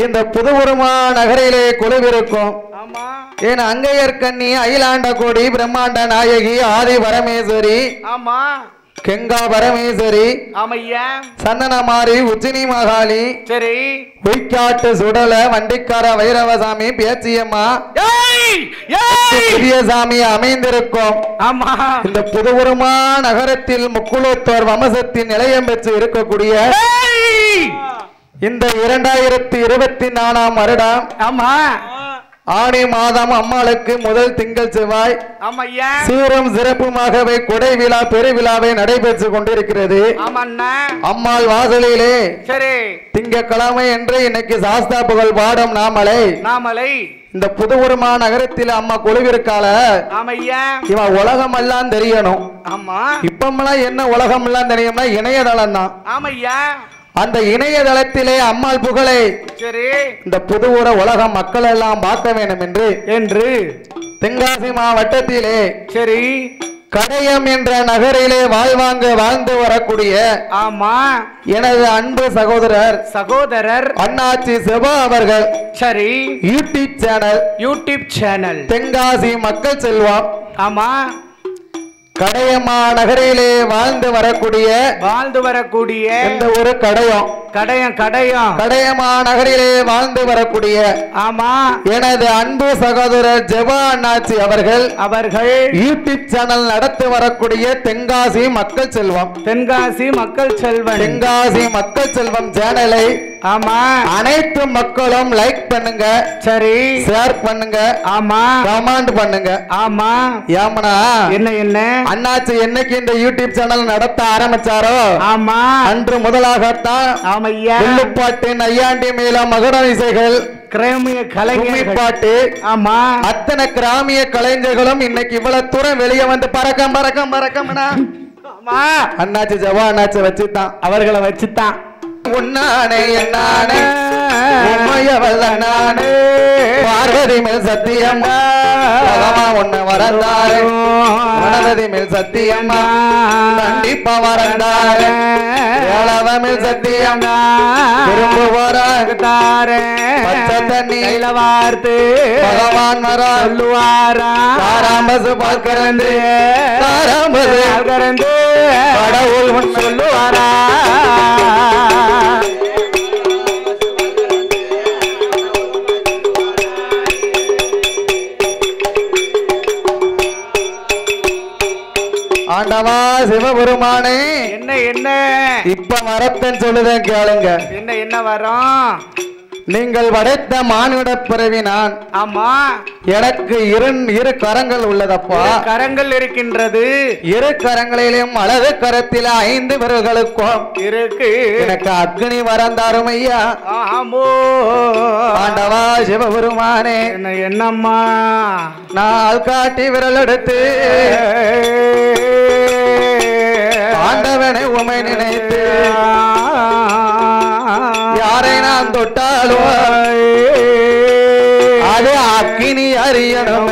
இந்த புதுவுருமா நகரிலே குழுவிருக்கும் ஏன் அங்கையர் கண்ணி அகிலாண்ட கோடி பிரம்மாண்ட நாயகி ஆதி பரமேஸ்வரி ஆமா கெங்கா பரமேஸ்வரி ஆமையா சந்தனமாரி உச்சினி மகாளி சரி பொய்க்காட்டு சுடல வண்டிக்கார வைரவசாமி பேச்சியம்மா சாமி அமைந்திருக்கும் ஆமா இந்த புதுவுருமா நகரத்தில் முக்குளத்தோர் வம்சத்தின் நிலையம் பெற்று இருக்கக்கூடிய இந்த 2024 வருடம் ஆமா ஆடி மாதம் அம்மாளுக்கு முதல் திங்கள் செவ்வாய் சீரும் சிறப்புமாகவே கொடை விழா பெருவிழாவை நடைபெற்று கொண்டிருக்கிறது. அம்மாள் வாசலிலே திங்கட்கிழமை என்று இன்னைக்கு சாஸ்தா புகழ் பாடும் நாமலை இந்த புதுவுருமா நகரத்தில் அம்மா குழுவிற்கால இவன் உலகம் எல்லாம் தெரியணும். இப்பமெல்லாம் என்ன உலகம் எல்லாம் தெரியும்னா இணையதளம் தான். அந்த இணையதளத்திலே அம்மாள் புகழை இந்த புதுவுர உலக மக்கள் எல்லாம் பார்க்க வேண்டும் என்று தென்காசி மாவட்டத்திலே கடையம் என்ற நகரிலே வாழ்ந்து வரக்கூடிய எனது அன்பு சகோதரர் அண்ணாச்சி செபா அவர்கள் யூடியூப் சேனல் தென்காசி மக்கள் செல்வம் கடையம்மா நகரிலே வாழ்ந்து வரக்கூடிய இந்த ஒரு கடையம்மா நகரிலே வாழ்ந்து வரக்கூடிய எனது அன்பு சகோதரர் ஜெபா அண்ணாச்சி அவர்கள் யூடியூப் சேனல் நடத்தி வரக்கூடிய தென்காசி மக்கள் செல்வம் சேனலை அனைத்து மக்களும் லைக் பண்ணுங்க, ஷேர் பண்ணுங்க, கமெண்ட் பண்ணுங்க. ஏமனா என்ன அண்ணாச்சி என்னைக்கு இந்த யூடியூப் சேனல் நடத்த ஆரம்பிச்சாரோ அன்று முதலாகத்தான் வில்லுப்பாட்டின் ஐயாண்டி மேளம் மகுட இசைகள் பாட்டு அத்தனை கிராமிய கலைஞர்களும் இன்னைக்கு இவ்வளவு தூரம் வெளியே வந்து பறக்கம் அண்ணாச்சி ஜவா அண்ணாச்சி வச்சுதான் அவர்களை வச்சுதான் உன்னானே என்னானே உண்மையவள் நானே பார்வதி மேல் சத்தியம்மா உன்னை வரந்தாரே மனதி மேல் சத்தியம்மா கண்டிப்பா வரந்தாரே ஏழவ மேல் சத்தியம்மா திரும்ப வராரே பச்சை தண்ணி வார்த்து பகவான் வரா சொல்லுவாரா தாராம்பசு பார்க்கறந்து கடவுள் முன் சொல்லுவாரா ஆண்டவா சிவபெருமானே என்ன இப்ப வரப்பேன்னு சொல்லுதேன் கேளுங்க. என்ன வரும்? நீங்கள் படைத்த மானிட பிறவி நான். எனக்கு இரு கரங்கள் உள்ளதப்பா. கரங்கள் இருக்கின்றது. இரு கரங்களிலும் வலது கரத்தில் 5 விரல்களுக்கும் இருக்கு. எனக்கு அக்னி வரந்தாரும் ஐயா. ஆண்டவா சிவபெருமானே என்னம்மா நாள் காட்டி விரல் எடுத்து ஆண்டவனை உமை நினைத்து யாரை நான் தொட்டாலும் அது அக்கினி அறியணும்.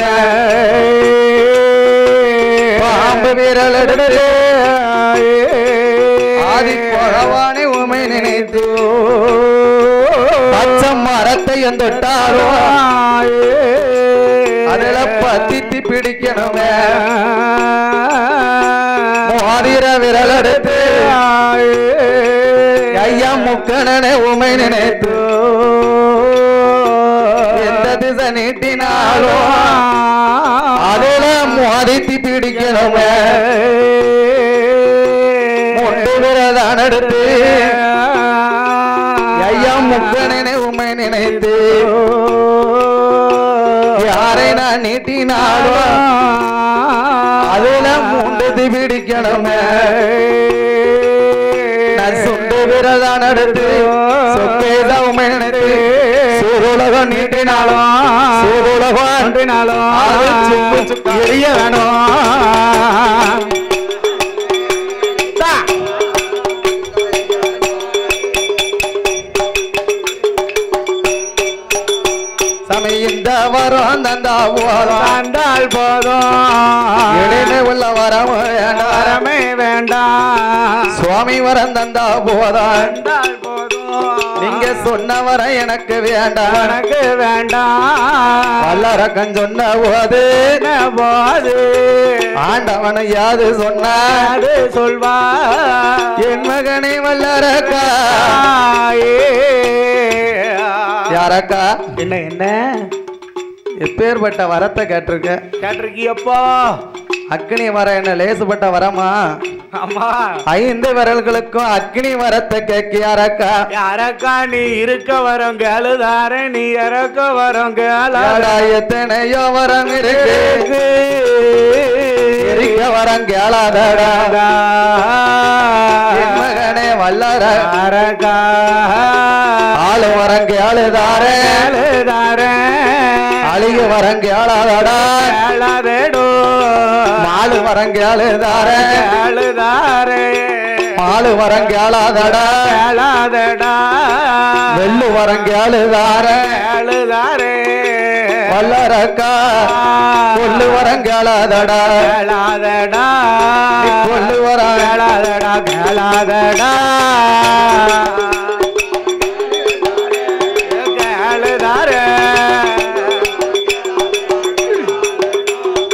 பாம்பு விரல் எடுத்து ஆதி பகவானை உமை நினைத்து பச்சம் மரத்தை தொட்டாலும் அதில் பத்தித்தி பிடிக்கணும். மோதிர விரல் எடுத்து ஐயா முக்கணனை உமை நினைத்து எந்த திசை நீட்டினாலும் அதில மோதித்தி பிடிக்கணும். முண்டு விரதான் எடுத்து ஐயா முக்கணனை உமை நினைத்து யாரை நான் நீட்டினாலும் அதுல மூண்டது பிடிக்கணும். சுண்டு விரதான் எடுத்து சொக்கேத உமை நினைத்து சூருலகம் நீட்டினாலும் எரிய வேணும். இந்த வரம் தந்தால் போதும் எளிமை உள்ள வரமே வேண்டாம். சுவாமி வரம் தந்தா போதால் நீங்க சொன்னவர எனக்கு வேண்டாம் எனக்கு வேண்டாம் வல்லரக்கன் சொன்ன போது ஆண்டவனை யாது சொன்னாரு சொல்வா என் மகனே வல்லரக்கா யாரக்கா என்ன என்ன எப்பேற்பட்ட வரத்தை கேட்டிருக்கியப்பா அக்னி வர என்ன லேசுப்பட்ட வரமா ஆமா 5 விரல்களுக்கும் அக்னி வரத்தை கேக்கியாரக்கா யாரக்கா நீ இருக்க வரோம் கேளுதார நீ இறக்க வரோம் கேளா எத்தனையோ வரம் இருக்கு இருக்க வரம் கேளாதடா என் மகனே வல்லரக்கா ஆளு வரம் கேளுதார அழிய வரம் கேளாதடா மாலு வரம் கேளுதாரே மாலு வரம் கேளாதடா வெள்ளு வரம் கேளுதாரே வல்லரக்கா கொல்லு வரம் கேளாதடா கொல்லு வரம் கேளாதடா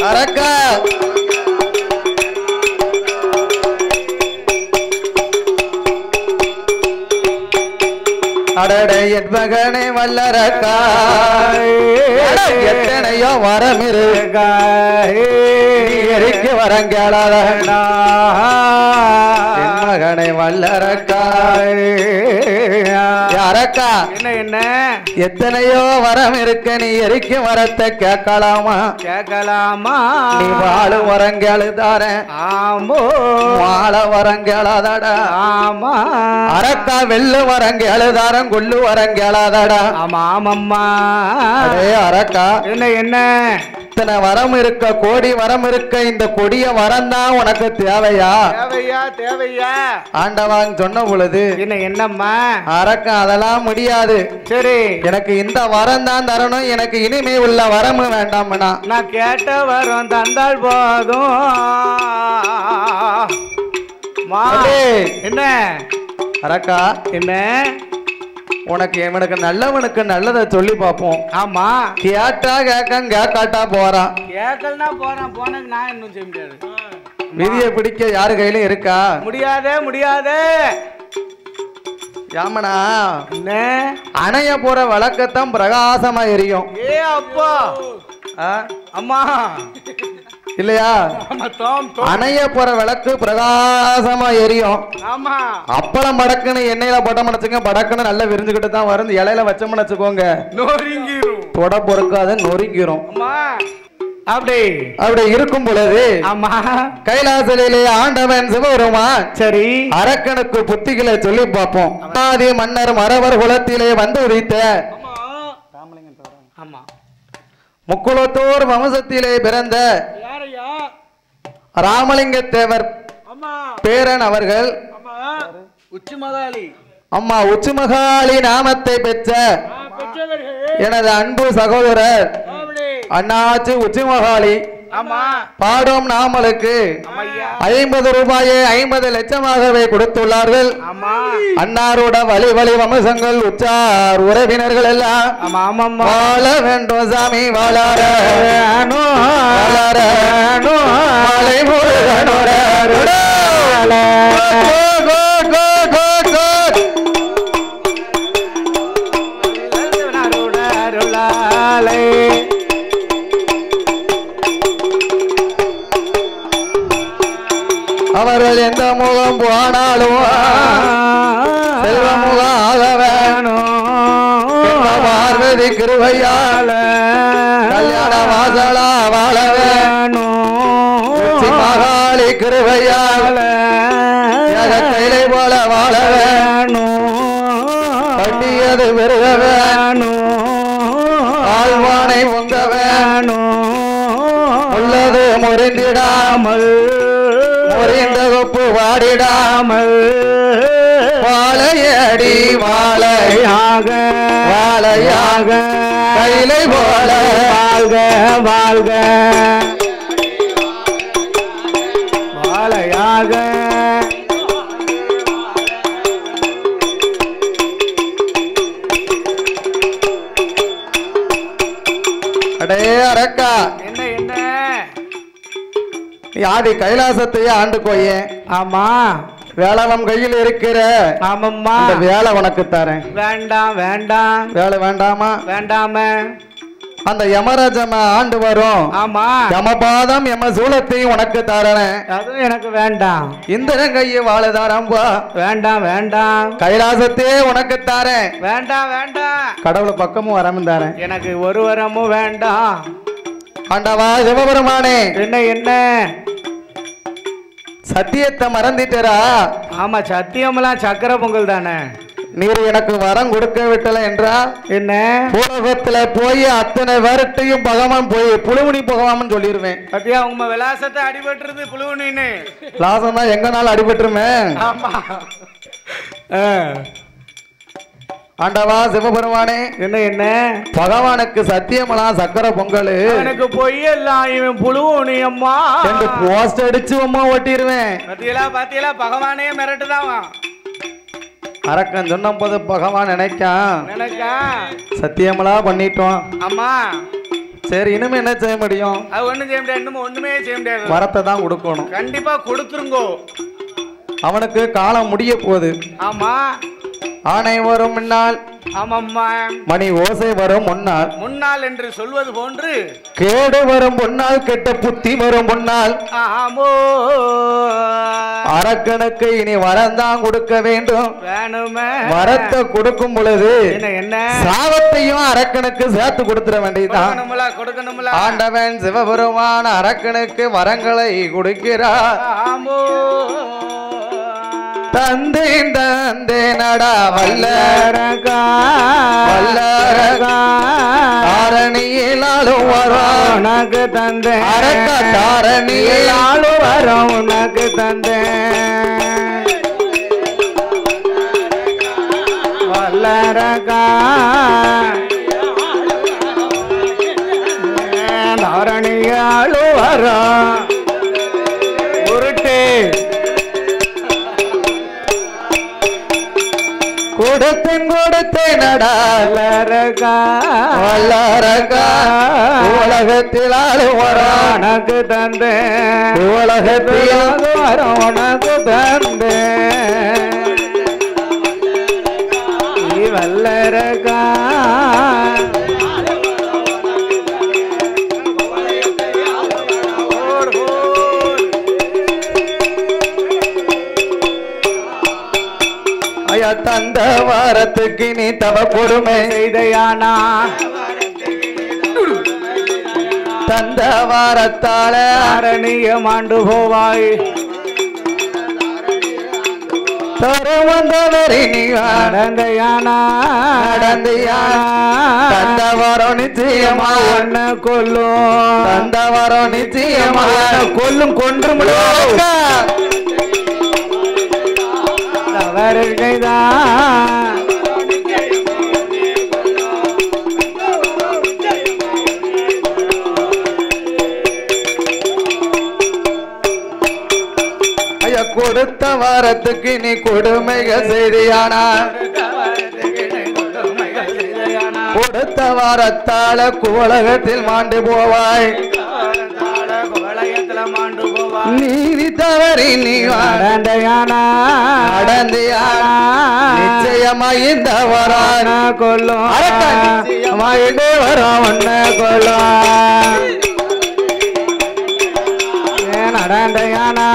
அரக்கா அடடே என் மகனே வல்லரக்கா எத்தனையோ வரம் இருக்கா வரம் கேளாதடா என் மகனே வல்லரக்கா அரக்கா என்ன என்ன எத்தனையோ வரம் இருக்க நீ எரிக்க வரத்தை கேட்கலாமா நீ வாழு வரங்கேளுதார ஆமோ வாழ வரங்கேளாதடா ஆமா அரக்கா வெள்ளு வரங்கேளுதாரம் கொள்ளு வரங்கேளாதடா ஆமா ஆமம்மா அரக்கா என்ன என்ன இத்தனை வரம் இருக்க கோடி வரம் இருக்க இந்த கொடிய வரம் தான் உனக்கு தேவையா தேவையா ஆண்டவான் சொன்ன பொழுது என்ன என்னம்மா அரக்கா அதெல்லாம் முடியாது சரி எனக்கு இந்த வரம் தான் தரணும் எனக்கு இனிமே உள்ள வரம் வேண்டாம்னா நான் கேட்ட வரம் தந்தால் போதும் என்ன அரக்கா என்ன உனக்கு எனக்கு நல்லவனுக்கு நல்லதை சொல்லி பார்ப்போம் ஆமா கேட்டா கேட்காட்டா போறான் கேட்கலனா போறான் போனக்கு நான் இன்னும் செய்ய முடியாது விதியை பிடிக்க யாரு கையிலும் இருக்கா முடியாதே யாமனா அணைய போற வழக்கத்தான் பிரகாசமா எரியும் அப்பா அம்மா இல்லையா அணைய போற விளக்கு பிரகாசமா எரியும் அப்பளம் படக்குன்னு எண்ணெயில படம் மடைச்சுங்க படக்குன்னு நல்லா விரிஞ்சுக்கிட்டு தான் வரும் இலையில வச்சோம்னு வச்சுக்கோங்க தொட பொறுக்காத நொறுங்கிரும் அப்படி இருக்கும் பொழுது கைலாசலிலே ஆண்டவன் சிவபெருமான் சரி அரக்கனுக்கு புத்திகளை சொல்லி பார்ப்போம் ஆதி மன்னர் மறவர் குலத்திலே வந்து உதித்த முக்குளத்தோர் வம்சத்திலே பிறந்த ராமலிங்க தேவர் பேரன் அவர்கள் அம்மா உச்சிமகாளி நாமத்தை பெற்ற எனது அன்பு சகோதரர் அண்ணாச்சி உச்சிமகாளி பாடும் நாமலுக்கு 50 ரூபாயை 50 லட்சமாகவே கொடுத்துள்ளார்கள். அன்னாரோட வழி வழி வம்சங்கள் உச்சார் உறவினர்கள் எல்லாம் வாழ வேண்டும் சாமி வாழார அவர்கள் எந்த முகம் போனாலும் செல்வ முகம் ஆக வேணும். பார்வதி கிருபையால கல்யாண வாசலா வாழ வேணும். மகாளி கிருபையால கைலை போல வாழ வேணும். கட்டியது பெருக வேணும். ஆழ்வானை பொங்க வேணும். உள்ளது முறிந்திடாமல் முறிந்த கொப்பு வாடிடாமல் வாழையடி வாழையாக வாழையாக கைலை போல வாழ்க வாழ்க வாழையாக அடே அரக்கா, என்ன என்ன நீ ஆதி கைலாசத்தையே ஆண்டு கோயே. ஆமா வேளவம் கையில் இருக்கிற ஆமாம்மா அந்த வேலை உனக்கு தரேன். வேண்டாம் வேண்டாம் வேலை வேண்டாமா? வேண்டாம அந்த யமராஜம ஆண்டு வரும். ஆமா யமபாதம் யம சூலத்தையும் உனக்கு தரேன். அதுவும் எனக்கு வேண்டாம். இந்திரன் கையை வாழதாரம்பா. வேண்டாம் வேண்டாம். கைலாசத்தையே உனக்கு தரேன். வேண்டாம் வேண்டாம். கடவுளை பக்கமும் வரமும் தரேன். எனக்கு ஒரு வரமும் வேண்டாம். ஆண்டவா சிவபெருமானே, என்ன என்ன சத்தியத்தை மறந்துட்டா? ஆமா சத்தியமெல்லாம் சக்கரை பொங்கல் தானே. நீர் எனக்கு வரம் கொடுக்க விட்டல என்றா என்ன பூலகத்துல போய் அத்தனை வரட்டையும் பகவான் போய் புழுவுனி பகவான் சொல்லிடுவேன். பத்தியா உங்க விலாசத்தை அடிபட்டுருது புழுவுனின்னு. விலாசம் தான் எங்கனாலும் அடிபட்டுருமே. ஆமா ஆண்டவா சிவபெருமானே, என்ன என்ன பகவானுக்கு சத்தியமெல்லாம் சக்கரை பொங்கல் எனக்கு பொய்யெல்லாம் இவன் புழுவுனி அம்மா ரெண்டு போஸ்ட் அடிச்சு அம்மா ஓட்டிடுவேன். பத்தியலா பத்தியலா பகவானே மிரட்டுதான். அரக்கன் சொன்ன போது பகவான் நினைக்கான் சத்தியமெல்லாம் பண்ணிட்டோம். ஆமா சரி இனிமே என்ன செய்ய முடியும்? அது ஒண்ணும் செய்ய முடியாது. இன்னும் ஒண்ணுமே செய்ய முடியாது. வரத்தை தான் கொடுக்கணும். கண்டிப்பா கொடுத்துருங்கோ. அவனுக்கு காலம் முடிய போகுது. ஆமா ஆணை வரும் முன்னால், ஆமாம்மா மணி ஓசை வரும் முன்னால், முன்னால் என்று சொல்வது போன்று கேடு வரும் முன்னால், கெட்ட புத்தி வரும் முன்னால். ஆமோ அரக்கனுக்கு இனி வரந்தான் கொடுக்க வேண்டும். வேணுமே வரத்தை கொடுக்கும் பொழுது என்ன சாபத்தையும் அரக்கனுக்கு சேர்த்து கொடுத்துட வேண்டியதுதான். கொடுக்கணும்ல. ஆண்டவன் சிவபெருமான அரக்கனுக்கு வரங்களை கொடுக்கிறார். ஆமோ தந்தேன் தந்தேனடா வல்லரகா வல்லரகா தாரணியிலாலும் வரும் உனக்கு தந்தேன். அரக்க தாரணியிலாலும் வரும் உனக்கு தந்தேன். வல்லரகா தாரணியாலும் வரும் உருட்டு கொடுத்தேன் கொடுத்தேனடா வல்லரகா வல்லரகா உலகத்தில் ஆளும் வரும் உனக்கு தந்தேன். உலகத்தில் வரும் உனக்கு தந்தேன். வல்லரகா தந்த வாரத்துக்கு நீ தவ கொடுமை செய்தையானா தந்த வாரத்தால அரணியம் ஆண்டு போவாய். தர வந்தவரை நீ நடந்தையானா நடந்தையானா தந்த வாரம் நிச்சயமா ஒன்ன கொல்லும். தந்த வாரம் நிச்சயமா கொல்லும் கொன்று வருகைதான். ஐயா கொடுத்த வாரத்துக்கு நீ கொடுமைகள் செய்தியானா கொடுத்த வாரத்தால குவலகத்தில் மாண்டு போவாய். நீதி தவறி நீ நடந்தையானா நடந்தியானா நிச்சயமா இந்த வரான கொல்லும். நிச்சயமா இந்த வரும் ஒன்ன கொல்லும். நடந்தையானா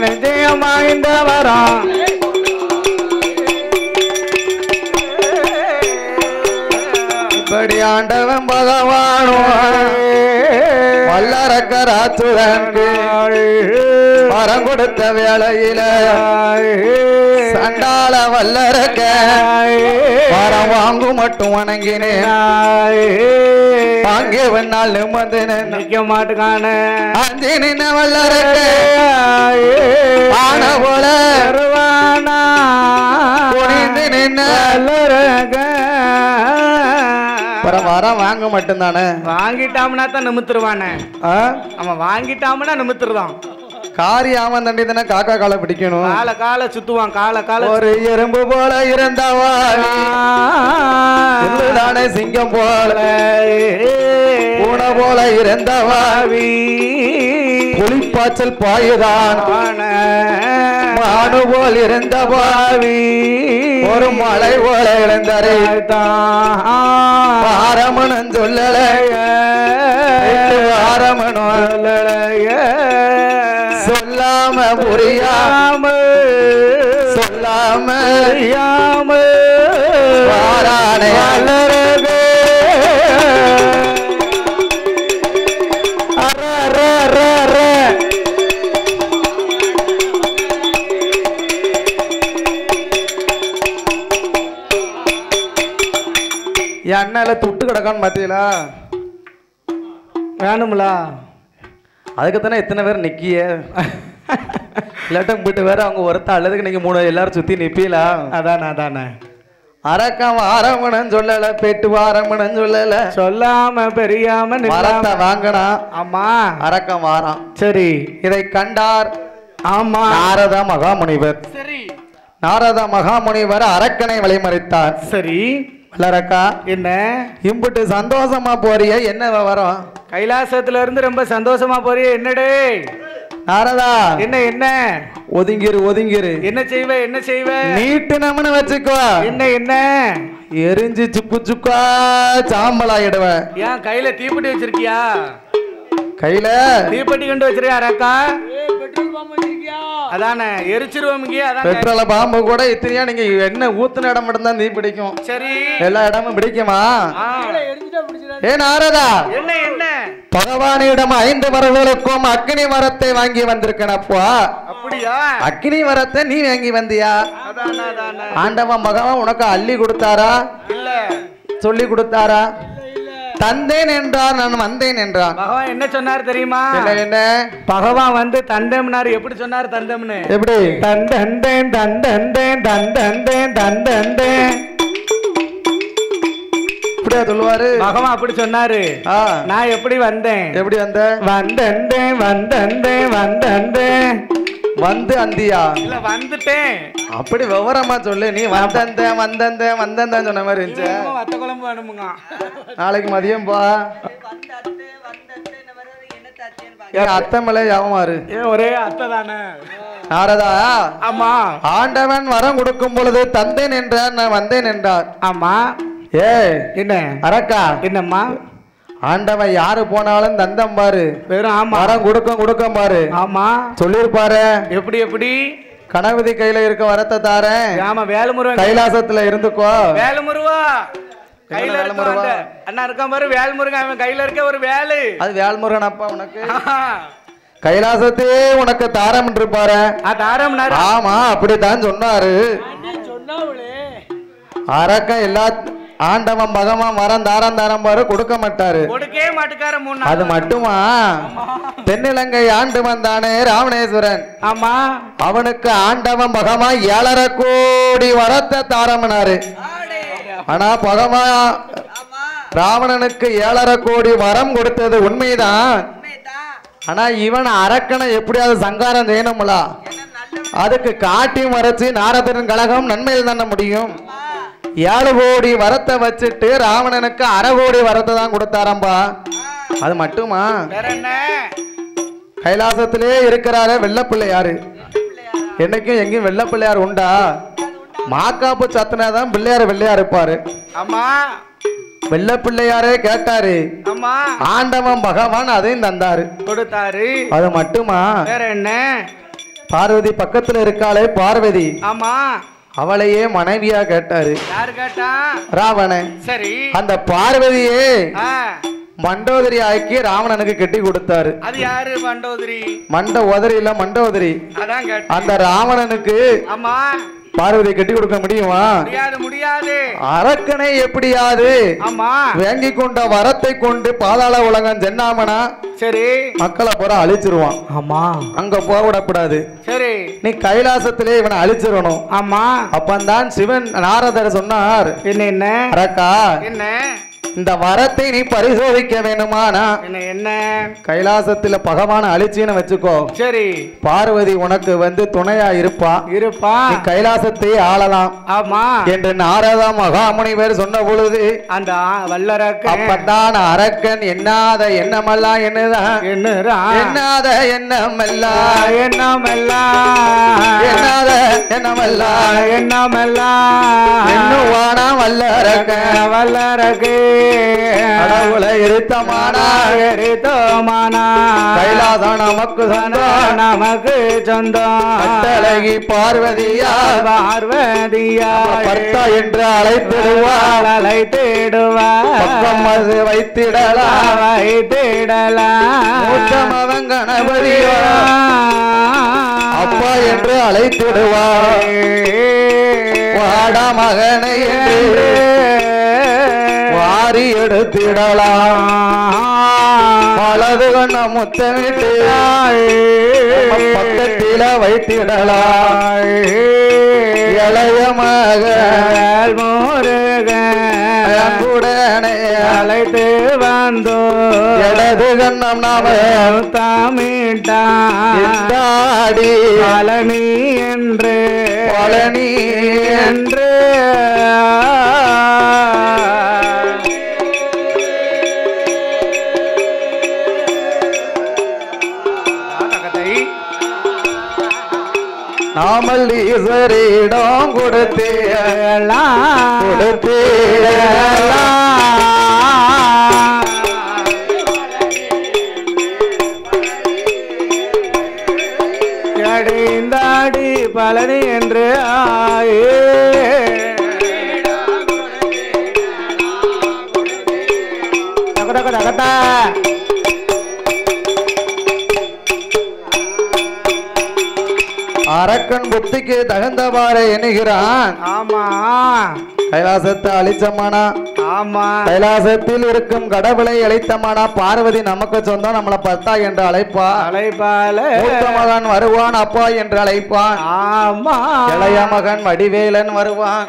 நிச்சயமா இந்த வரும். இப்படி ஆண்டவன் பகவானோ வல்லரக்கராச்சுதனுக்கு மரம் கொடுத்த வேளையில சண்டால வல்லரக்க மரம் வாங்கும் மட்டும் வணங்கினேன். வாங்கிய வெண்ணால் நிம்மந்து நிக்க மாட்டுக்கான அஞ்சு நின்ன வல்லரக்க ஆன போல குனிந்து நின்ன வரம் வாங்க மட்டும்தானே. வாங்கிட்டாம்னா தான் நிமித்துருவானே. அவன் வாங்கிட்டாம்னா நிமித்துருதான். காரியாம தண்டி தானே காக்கா காலை பிடிக்கணும். கால கால சுத்துவான். கால கால ஒரு எறும்பு போல இருந்தவா யானை சிங்கம் போல பூனை போல இருந்தவாவி புலிப்பாய்ச்சல் பாயுதான் மானு போல் இருந்த பாவி ஒரு மலை போல இழந்தரைத்தான் ஆரமணன் சொல்லலைய ஆரமணன் சொல்லலைய சொல்லாம புரியாம சொல்லாம புரியாம வாரானே அலரவே என்னால துட்டு கிடக்கான்னு பாத்தீங்களா வேணும்லா அதுக்குத்தானே எத்தனை பேர் நிக்கிய இல்லாட்டம் போயிட்டு வேற அவங்க ஒருத்த அல்லதுக்கு நீங்க 3 எல்லாரும் சுத்தி நிப்பீங்களா அதானே அரக்கம் ஆரம்பணம் சொல்லல பெட்டு ஆரம்பணம் சொல்லல சொல்லாம பெரியாம மரத்தை வாங்கினா ஆமா அரக்கம் வாரம் சரி இதை கண்டார் ஆமா நாரத மகாமுனிவர் சரி நாரத மகாமுனிவர் அரக்கனை வழிமறித்தார் சரி வல்லரக்கா என்ன இம்புட்டு சந்தோஷமா போறிய என்ன வரும் கைலாசத்துல இருந்து ரொம்ப சந்தோஷமா போறிய என்னடே நாரதா என்ன ஒதுங்கிரு என்ன செய்வ நீட்டு நம்மனு வச்சுக்கோ என்ன எரிஞ்சு சுக்கு சுக்கா சாம்பலாயிடுவேன் ஏன் கையில தீப்பெட்டி வச்சிருக்கியா கையில தீப்பெட்டி கொண்டு வச்சிருக்கியா ரக்கா அதானே எரிச்சிருவோம் பெட்ரோல பாம்பு கூட இத்தனையா நீங்க என்ன ஊத்துன இடம் மட்டும் தான் தீ பிடிக்கும் சரி எல்லா இடமும் பிடிக்குமா ஏ நாரதா என்ன பகவானிடம் 5 வரங்களுக்கும் அக்னி மரத்தை வாங்கி வந்திருக்கனப்பா அப்படியா அக்னி மரத்தை நீ வாங்கி வந்தியா ஆண்டவன் பகவான் உனக்கு அள்ளி கொடுத்தாரா இல்ல சொல்லி கொடுத்தாரா தந்தேன் என்றார் நான் வந்தேன் என்றான் பகவான் என்ன சொன்னார் தெரியுமா என்ன பகவான் வந்து தந்தம்னாரு எப்படி சொன்னார் தந்தம்னு எப்படி தந்தந்தேன் தந்தந்தேன் தந்தந்தேன் தந்தந்தேன் இப்படியா சொல்லுவாரு பகவான் அப்படி சொன்னாரு நான் எப்படி வந்தேன் எப்படி வந்தேன் வந்து அந்தியா இல்ல வந்துட்டேன் அப்படி விவரமா சொல்லு நீ வந்தேன் சொன்ன மாதிரி இருந்துச்சு வத்த குழம்பு வேணுமுங்க நாளைக்கு மதியம் பா அத்தை மேல யாவமாரு ஒரே அத்தை தானே நாரதா ஆமா ஆண்டவன் வரம் கொடுக்கும் பொழுது தந்தேன் என்றார் நான் வந்தேன் என்றார் ஆமா ஏ என்ன அரக்கா என்னம்மா ஆண்டவன் யாரு போனாலும் தந்தம் பாரு வெறும் வரம் கொடுக்கும் பாரு ஆமா சொல்லிருப்பாரு எப்படி கணபதி கையில இருக்க வரத்தை தாரேன் ஆமா வேலுமுருகன் கைலாசத்துல இருந்துக்கோ வேலுமுருவா கையில இருக்க அண்ணா இருக்கான் பாரு வேல்முருகன் அவன் கையில இருக்க ஒரு வேலு அது வேல்முருகன் அப்பா உனக்கு கைலாசத்தையே உனக்கு தாரம் இருப்பாரு ஆமா அப்படித்தான் சொன்னாரு அரக்க எல்லா ஆண்டவன் பகவான் வரம் தாரம் பாரு கொடுக்க மாட்டாரு அது மட்டுமா தென்னிலங்கை ஆண்டு வந்தானே ராவணேஸ்வரன் ஆமா அவனுக்கு ஆண்டவன் பகவான் 7.5 கோடி வரத்தை தாரம்னாரு ஆனா பகவான் ராவணனுக்கு 7.5 கோடி வரம் கொடுத்தது உண்மைதான் ஆனா இவன் அரக்கனை எப்படியாவது சங்காரம் செய்யணும்ல அதுக்கு காட்டி மறைச்சு நாரதரின் கழகம் நன்மையில் தானே முடியும் 7 கோடி வரத்தை வச்சுட்டு ராவணனுக்கு 1/2 கோடி வரத்தை தான் கொடுத்தாரம்பா அது மட்டுமா கைலாசத்திலே இருக்கிறாரு வெள்ளப்பிள்ளையாரு என்னைக்கும் எங்கேயும் வெள்ளப்பிள்ளையார் உண்டா மாக்காப்பு சத்தனாதான் பிள்ளையார் இருப்பாரு ஆமா வெள்ளப்பிள்ளையாரே கேட்டாரு ஆண்டவன் பகவான் அதையும் தந்தாரு கொடுத்தாரு அது மட்டுமா வேற என்ன பார்வதி பக்கத்துல இருக்காளே பார்வதி ஆமா அவளையே மனைவியா கேட்டாரு யாரு கேட்டா ராவணன் சரி அந்த பார்வதியே மண்டோதரி ஆக்கி ராவணனுக்கு கட்டி கொடுத்தாரு அது யாரு மண்டோதரி மண்டோதரி அந்த ராவணனுக்கு ஆமா பார்வதியை கட்டி கொடுக்க முடியுமா முடியாது அரக்கனை எப்படியாது ஆமா வாங்கி கொண்ட வரத்தை கொண்டு பாதாள உலகம் சென்னாமனா சரி மக்களை பூரா அழிச்சிருவான் ஆமா அங்க போக விடக்கூடாது சரி நீ கைலாசத்திலே இவனை அழிச்சிடணும் ஆமா அப்பந்தான் சிவன் நாரதர் சொன்னார் என்ன அரக்கா என்ன இந்த வரத்தை நீ பரிசோதிக்க வேணுமானா என்ன கைலாசத்துல பகவான அழிச்சின்னு வச்சுக்கோ. சரி. பார்வதி உனக்கு துணையா இருப்பா. நீ கைலாசத்தை ஆளலாம். ஆமா என்று நாரத மகாமுனிவர் சொன்ன பொழுது அந்த வல்லரக்கன் அப்பதான் அரக்கன் எண்ணாத எண்ணமெல்லாம் என்னதான் எண்ணாத எண்ணமெல்லாம் எண்ணாத எண்ணமெல்லாம் எண்ணுவானா வல்லரக்கே கடவுளை இருத்தமானா கைலாசம் நமக்கு சொந்தம் அட்டழகி பார்வதியா பர்த்தா என்று அழைத்திடுவார் பக்கம் அது வைத்திடலாம் மூத்தமவன் கணபதியா அப்பா என்று அழைத்திடுவார் வாடா மகனை என்று வாரி எடுத்திடலாம் வலது கண்ண முத்தமிட்டு பக்கத்தில வைத்திடலாம் இளைய மகள் முருகனே அழைத்து வந்தோ இடது கண்ணம் நாம தாமிட்டாடி பழனி என்று நாமல் ஈஸ்வரிடம் கொடுத்தேலாம் அடைந்தாடி பழனி என்று ஆயே அரக்கன் புத்திக்கு தகுந்தவாறு எண்ணுகிறான். ஆமா கைலாசத்தை அழிச்சமானா. ஆமா கைலாசத்தில் இருக்கும் கடவுளை அழைத்தமானா பார்வதி நமக்கு சொந்தம் நம்மளை பர்த்தா என்று அழைப்பாள். மூத்த மகன் வருவான் அப்பா என்று அழைப்பான். ஆமா இளைய மகன் வடிவேலன் வருவான்.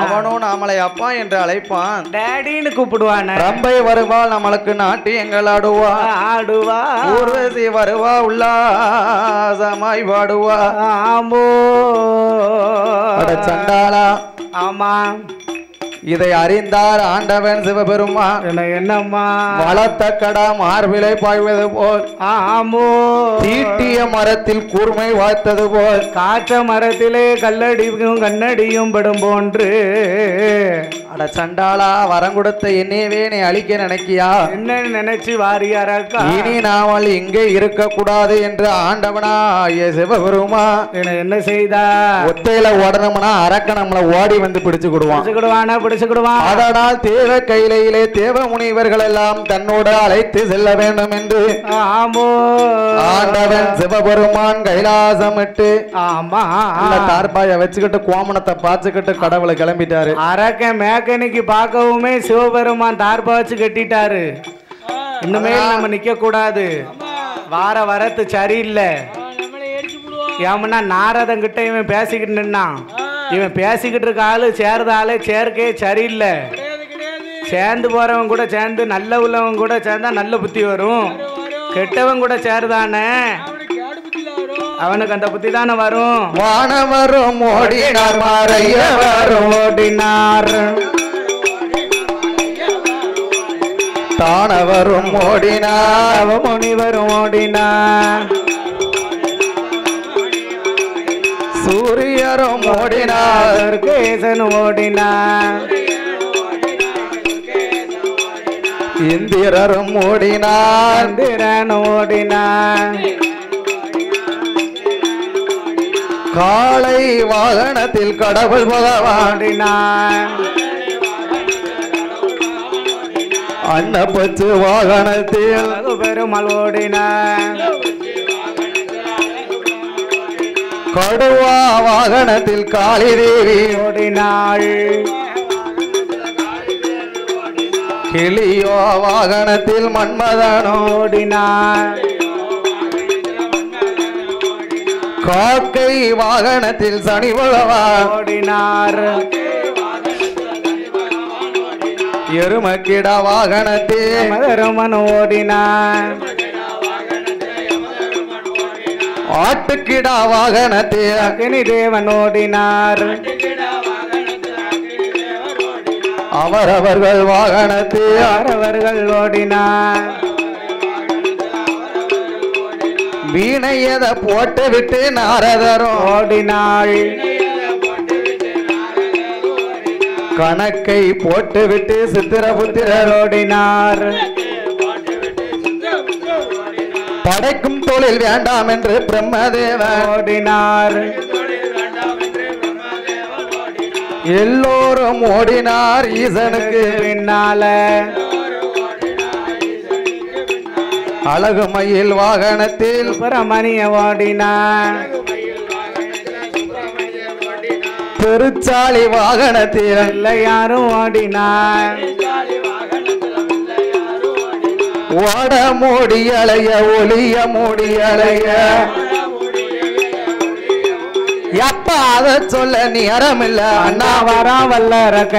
அவனும் நம்மளை அப்பா என்று அழைப்பான். டேடின்னு கூப்பிடுவான். ரம்பை வருவாள் நம்மளுக்கு நாட்டியங்கள் ஆடுவா. ஊர்வசி வருவா உல்லாசமாய் பாடுவா. சண்டாளா ஆமா இதை அறிந்தார் ஆண்டவன் சிவபெருமான். என்னம்மா வளர்த்த கடா மார்பிலை பாய்வது போல் தீட்டிய மரத்தில் கூர்மை வாய்த்தது போல் காற்ற மரத்திலே கல்லடியும் கண்ணடியும் படும் போன்று அட சண்டாளா வரம் கொடுத்த என்னையவே நீ அழிக்க நினைக்கியா? என்ன நினைச்சு வாரியாரக்கா? இனி நாமல் இங்கே இருக்க கூடாது என்று ஆண்டவனா சிவபெருமா என்ன செய்தா? ஒத்தையில ஓடணும்னா அரக்க நம்மளை ஓடி வந்து பிடிச்சுக்கிடுவான். அதனால் தேவ கையிலே தேவ முனிவர்கள் எல்லாம் தன்னோடு அழைத்து செல்ல வேண்டும் என்று ஆண்டவன் சிவபெருமான் கைலாசம் விட்டு தார்பாய வச்சுக்கிட்டு கோமணத்தை பாய்ச்சிக்கிட்டு கடவுளை கிளம்பிட்டாரு. அரக்க மேக்கனிக்கு பார்க்கவுமே சிவபெருமான் தார்பா வச்சு கட்டிட்டாரு. இன்னுமே நம்ம நிக்க கூடாது. வார வரத்து சரியில்லை. ஏமன்னா நாரதன் கிட்ட இவன் பேசிக்கிட்டு நின்னான். இவன் பேசிக்கிட்டு இருக்க ஆளு சேர்ந்த ஆளு சேர்க்கே சரியில்லை. சேர்ந்து போறவன் கூட சேர்ந்து நல்ல உள்ளவன் கூட சேர்ந்தா நல்ல புத்தி வரும். கெட்டவன் கூட சேர்தானே அவனுக்கு அந்த புத்தி தானே வரும். வானவரும் ஓடினார் மாரையவரும் ஓடினார் தானவரும் ஓடினார் முனிவரும் ஓடினார் சூரியரும் ஓடினார் கேசன் ஓடினார் இந்திரரும் ஓடினார் இந்திரன் ஓடினார் காளை வாகனத்தில் கடவுள் ஓடினார் அன்னப்பச்சு வாகனத்தில் பெருமாள் ஓடினார் கடுவா வாகனத்தில் காளி தேவி ஓடினாள் கிளியோ வாகனத்தில் மன்மதனோ ஓடினார் காக்கை வாகனத்தில் சனி பகவான் ஓடினார் எருமக்கிட வாகனத்தே மகரமன் ஓடினார் ஆட்டுக்கிடா வாகனத்தே அக்னி தேவன் ஓடினார் அவரவர்கள் வாகனத்தே அவரவர்கள் ஓடினார் வீணையத போட்டு விட்டு நாரதரும் ஓடினாள் கணக்கை போட்டு விட்டு சித்திரபுத்திரர் ஓடினார் படைக்கும் தொழில் வேண்டாம் என்று பிரம்மதேவன் ஓடினார் எல்லோரும் ஓடினார் ஈசனுக்கு பின்னால அழகு மயில் வாகனத்தில் சுப்பிரமணிய ஓடினார் பெருச்சாளி வாகனத்தில் எல்லாரும் ஓடினார் ஓட மூடியலைய ஒளிய மூடியலைய எப்ப அத சொல்ல நேரம் இல்ல அண்ணா வரா வல்லரக்க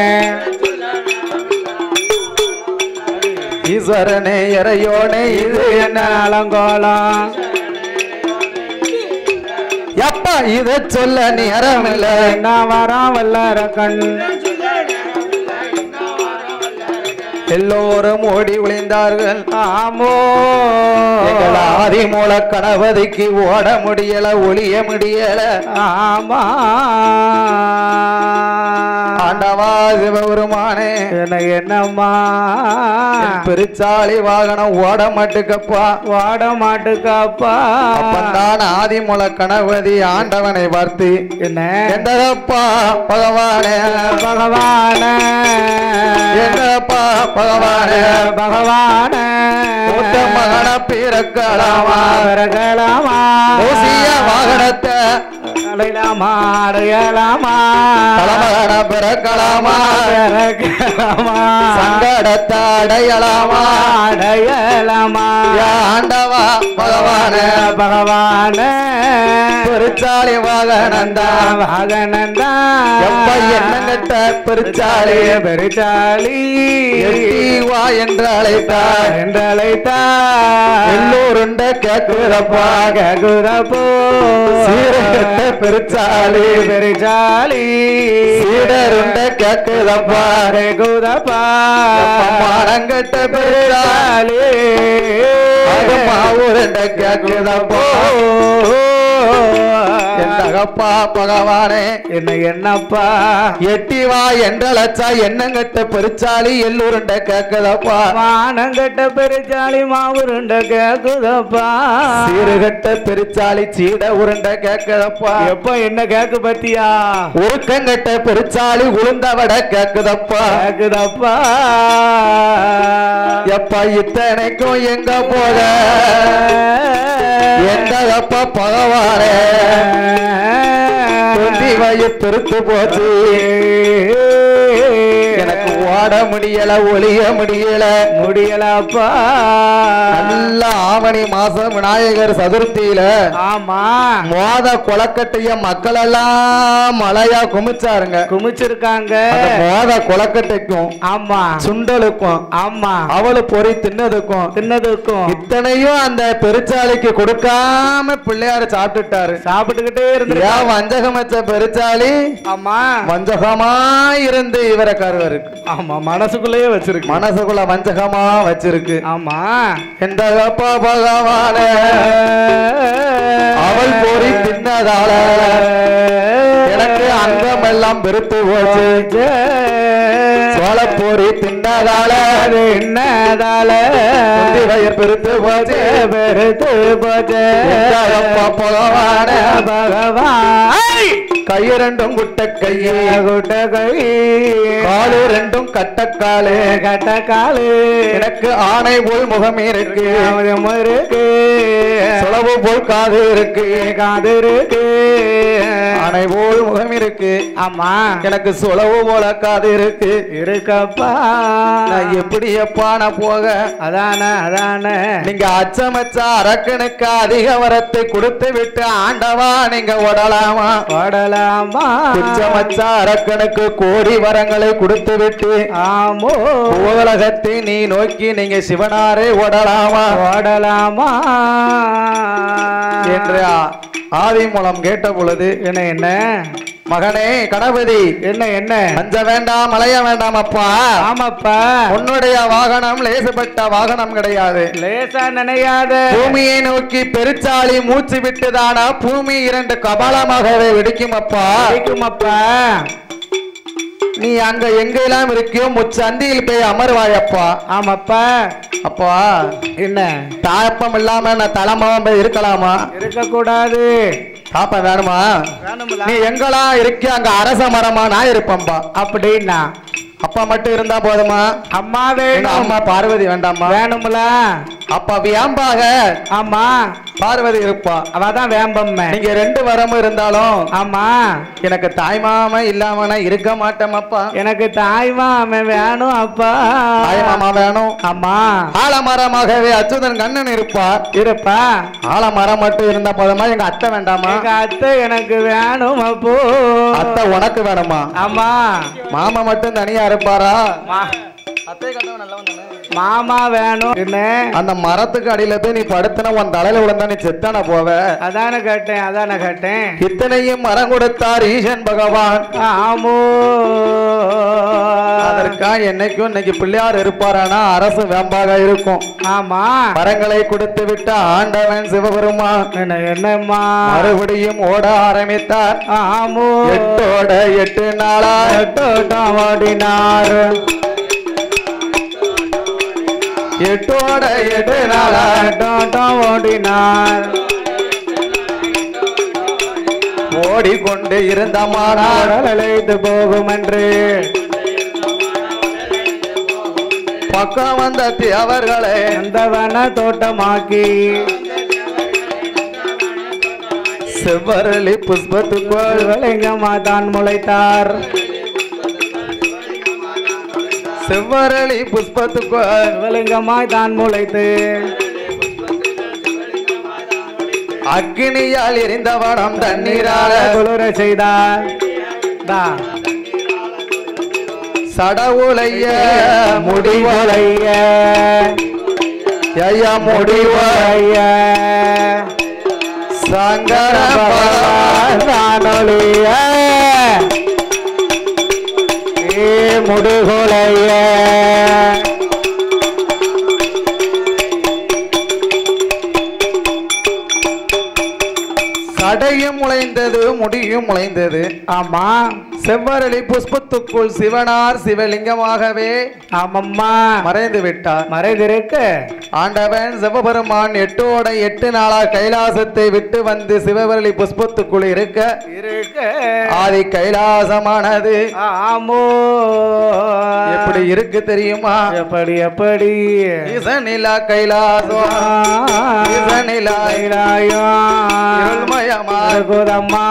ஈஸ்வரனே இறையோனே இது என்ன அலங்கோலம் எப்ப இத சொல்ல நேரம் இல்ல என்ன வரா வல்லரக்கன் எல்லோரும் ஓடி ஒளிந்தார்கள் ஆமோ ஆதி மூல கணபதிக்கு ஓட முடியல ஒளிய முடியல ஆமா ஆண்டவா சிவபெருமானே என்னம்மா பெருச்சாளி வாகனம் ஓட மாட்டுக்கப்பா வாட மாட்டுக்காப்பா அப்பந்தான் ஆதி மூல கணபதி ஆண்டவனை பார்த்து என்ன என்னப்பா பகவானே பகவான என்னப்பா பகவானே பகவான மூத்த மகன பிறக்கலாமா பிறகலாமா ஓசிய வாகனத்தை அடையலாமா அடையலாமா பலமகன பிறக்கலாமா பிறகலாமா சங்கடத்தை அடையலாமா அடையலாமா ஆண்டவா பகவானே பகவான பெருச்சாளி வாகனந்தா வாகனந்தா எப்ப என்னங்கட்ட பெருச்சாளி பெருச்சாளி வா என்று அழைத்தார் என்று அழைத்தா எல்லோருண்ட கேக்குறப்பா கேக்குதப்போ சீரகட்ட பெருச்சாளி பெருச்சாளி சீடருண்ட கேக்குதப்பா கேக்குதப்பா மானங்கட்ட பெருச்சாளி மாவுருண்ட கேக்குதப்போ என்னப்பா பகவானே என்னப்பா எட்டி வா என்றழைச்சா என்னங்கட்ட பெருச்சாளி எல்லோருண்ட கேக்குதப்பா மானங்கட்ட பெருச்சாளி மாவுருண்ட கேக்குதப்பா சீருகட்ட பெருச்சாளி சீட உருண்ட கேக்குதப்பா எப்ப என்ன கேக்கு பத்தியா உருக்கங்கட்ட பெருச்சாளி உளுந்தவட கேக்குதப்பா கேக்குதப்பா எப்ப இத்தனைக்கும் எங்க போக எந்தப்பா பகவானே வய பெருத்து போச்சு எனக்கு ஓட முடியல ஒளிய முடியலப்பா நல்ல ஆவணி மாசம் விநாயகர் சதுர்த்தியில ஆமா மோத கொலக்கட்டைய மக்கள் எல்லாம் மழையா குமிச்சிருக்காங்க மோத கொலக்கட்டைக்கும் ஆமா சுண்டலுக்கும் ஆமா அவளு பொறி தின்னதுக்கும் இத்தனையும் அந்த பெருச்சாளிக்கு கொடுக்காம பிள்ளையாரு சாப்பிட்டுக்கிட்டே இருந்து வஞ்சகம் வச்ச பெருச்சாளி ஆமா வஞ்சகமா இருந்து இவரை கருவருக்கு ஆமா மனசுக்குள்ளேயே வச்சிருக்கு மனசுக்குள்ள வஞ்சகமா வச்சிருக்கு ஆமா எந்த பகவான அவள் பொறி தின்னதால எனக்கு அங்கம் எல்லாம் பெருத்து போச்சு சோளப்பொறி தின்னதால வயிறு பெருத்து போச்சு பகவான கை ரெண்டும் குட்ட கையே காலு ரெண்டும் கட்டக்காலு எனக்கு ஆணை போல் முகம் இருக்கு சுளவு போல் காது இருக்கு காது இருக்கு அணை போல் முகம் இருக்கு ஆமா எனக்கு சுளவு போல காது இருக்கு இருக்கப்பா நான் எப்படி எப்பா நான் போக அதானே நீங்க அச்சமச்சா அரக்கனுக்கு அதிக வரத்தை கொடுத்து விட்டு ஆண்டவா நீங்க ஓடலாமா குச்சமச்சா அரக்கனுக்கு கோடி வரங்களை கொடுத்து விட்டு ஆமோ உலகத்தை நீ நோக்கி நீங்க சிவனாரே ஓடலாமா என்று ஆதி மூலம் கேட்ட பொழுது என்ன மகனே கணபதி என்ன அஞ்ச வேண்டாம் மலைய வேண்டாம் அப்பா ஆமாப்பா உன்னுடைய வாகனம் லேசப்பட்ட வாகனம் கிடையாது லேசா நினையாத பூமியை நோக்கி பெருச்சாளி மூச்சு விட்டுதானா பூமி 2 கபாலமாகவே வெடிக்கும் அப்பா நீ அங்க எங்கெல்லாம் இருக்கியோ முச்சந்தியில் போய் அமர்வாயப்பா ஆமாப்பா அப்பா என்ன தாப்பம் இல்லாம நான் தலைமாவன் போய் இருக்கலாமா இருக்க கூடாது தாப்பம் வேணுமா நீ எங்கெல்லாம் இருக்கிய அங்க அரச மரமா நான் இருப்பேன்பா அப்படின்னா அப்பா மட்டும் இருந்தா போதுமா அம்மா வேணும் அம்மா பார்வதி வேண்டாமா வேணும்ல அப்பா வியாம்பாக ஆமா பார்வதி இருப்பா அவதான் வேம்பம் நீங்க 2 வரமும் இருந்தாலும் ஆமா எனக்கு தாய்மாமா இல்லாம இருக்க மாட்டேன் அப்பா எனக்கு தாய்மாம வேணும் அப்பா தாய்மாமா வேணும் ஆமா ஆலமரமாகவே அச்சுதன் கண்ணன் இருப்பா ஆலமரம் மட்டும் இருந்தா போதுமா எங்க அத்தை வேண்டாமா எங்க அத்தை எனக்கு வேணும் அப்போ அத்தை உனக்கு வேணுமா ஆமா மாமா மட்டும் தனியா இருப்பாரா மாமா வேணும் என்ன அந்த மரத்துக்கு அடியில போய் நீ படுத்தன உன் தலையில விழுந்தா நீ செத்தான போவ அதான கேட்டேன் இத்தனையும் மரம் கொடுத்தார் ஈசன் பகவான் ஆமோ அதற்கா என்னைக்கும் இன்னைக்கு பிள்ளையார் இருப்பாரானா அரசு வேம்பாக இருக்கும் ஆமா மரங்களை கொடுத்து விட்ட ஆண்டவன் சிவபெருமான் என்னம்மா மறுபடியும் ஓட ஆரம்பித்தார் ஆமோ 8 நாளா ஓடினார் 8 நாளா ஓடினார் ஓடிக்கொண்டு இருந்த மானார் அழைத்து போகும் என்று பக்கம் வந்த தேவர்களை அந்த வன தோட்டமாக்கி செவ்வரளி புஷ்பத்துக்குள் லிங்கம்மா தான் முளைத்தார் செவ்வரளி புஷ்பத்துக்குள் லிங்கம்மாய் தான் முளைத்து அக்னியால் எரிந்தவனம் தண்ணீரால குளிர செய்தார் சடவுளைய முடிவலைய ஐயா முடிவலைய சங்கர நானொழிய முடுகொலைய சடையும் முளைந்தது முடியும் முளைந்தது ஆமா செவ்வரளி புஷ்பத்துக்குள் சிவனார் சிவலிங்கமாகவே ஆமம்மா மறைந்து விட்டார் மறைந்திருக்க ஆண்டவன் சிவபெருமான் 8 நாளா கைலாசத்தை விட்டு வந்து சிவவரளி புஷ்பத்துக்குள் இருக்க ஆதி கைலாசமானது ஆமோ எப்படி இருக்கு தெரியுமா எப்படி ஈசனிலா கைலாசம் ஈசனிலா இருள்மயமாகுதம்மா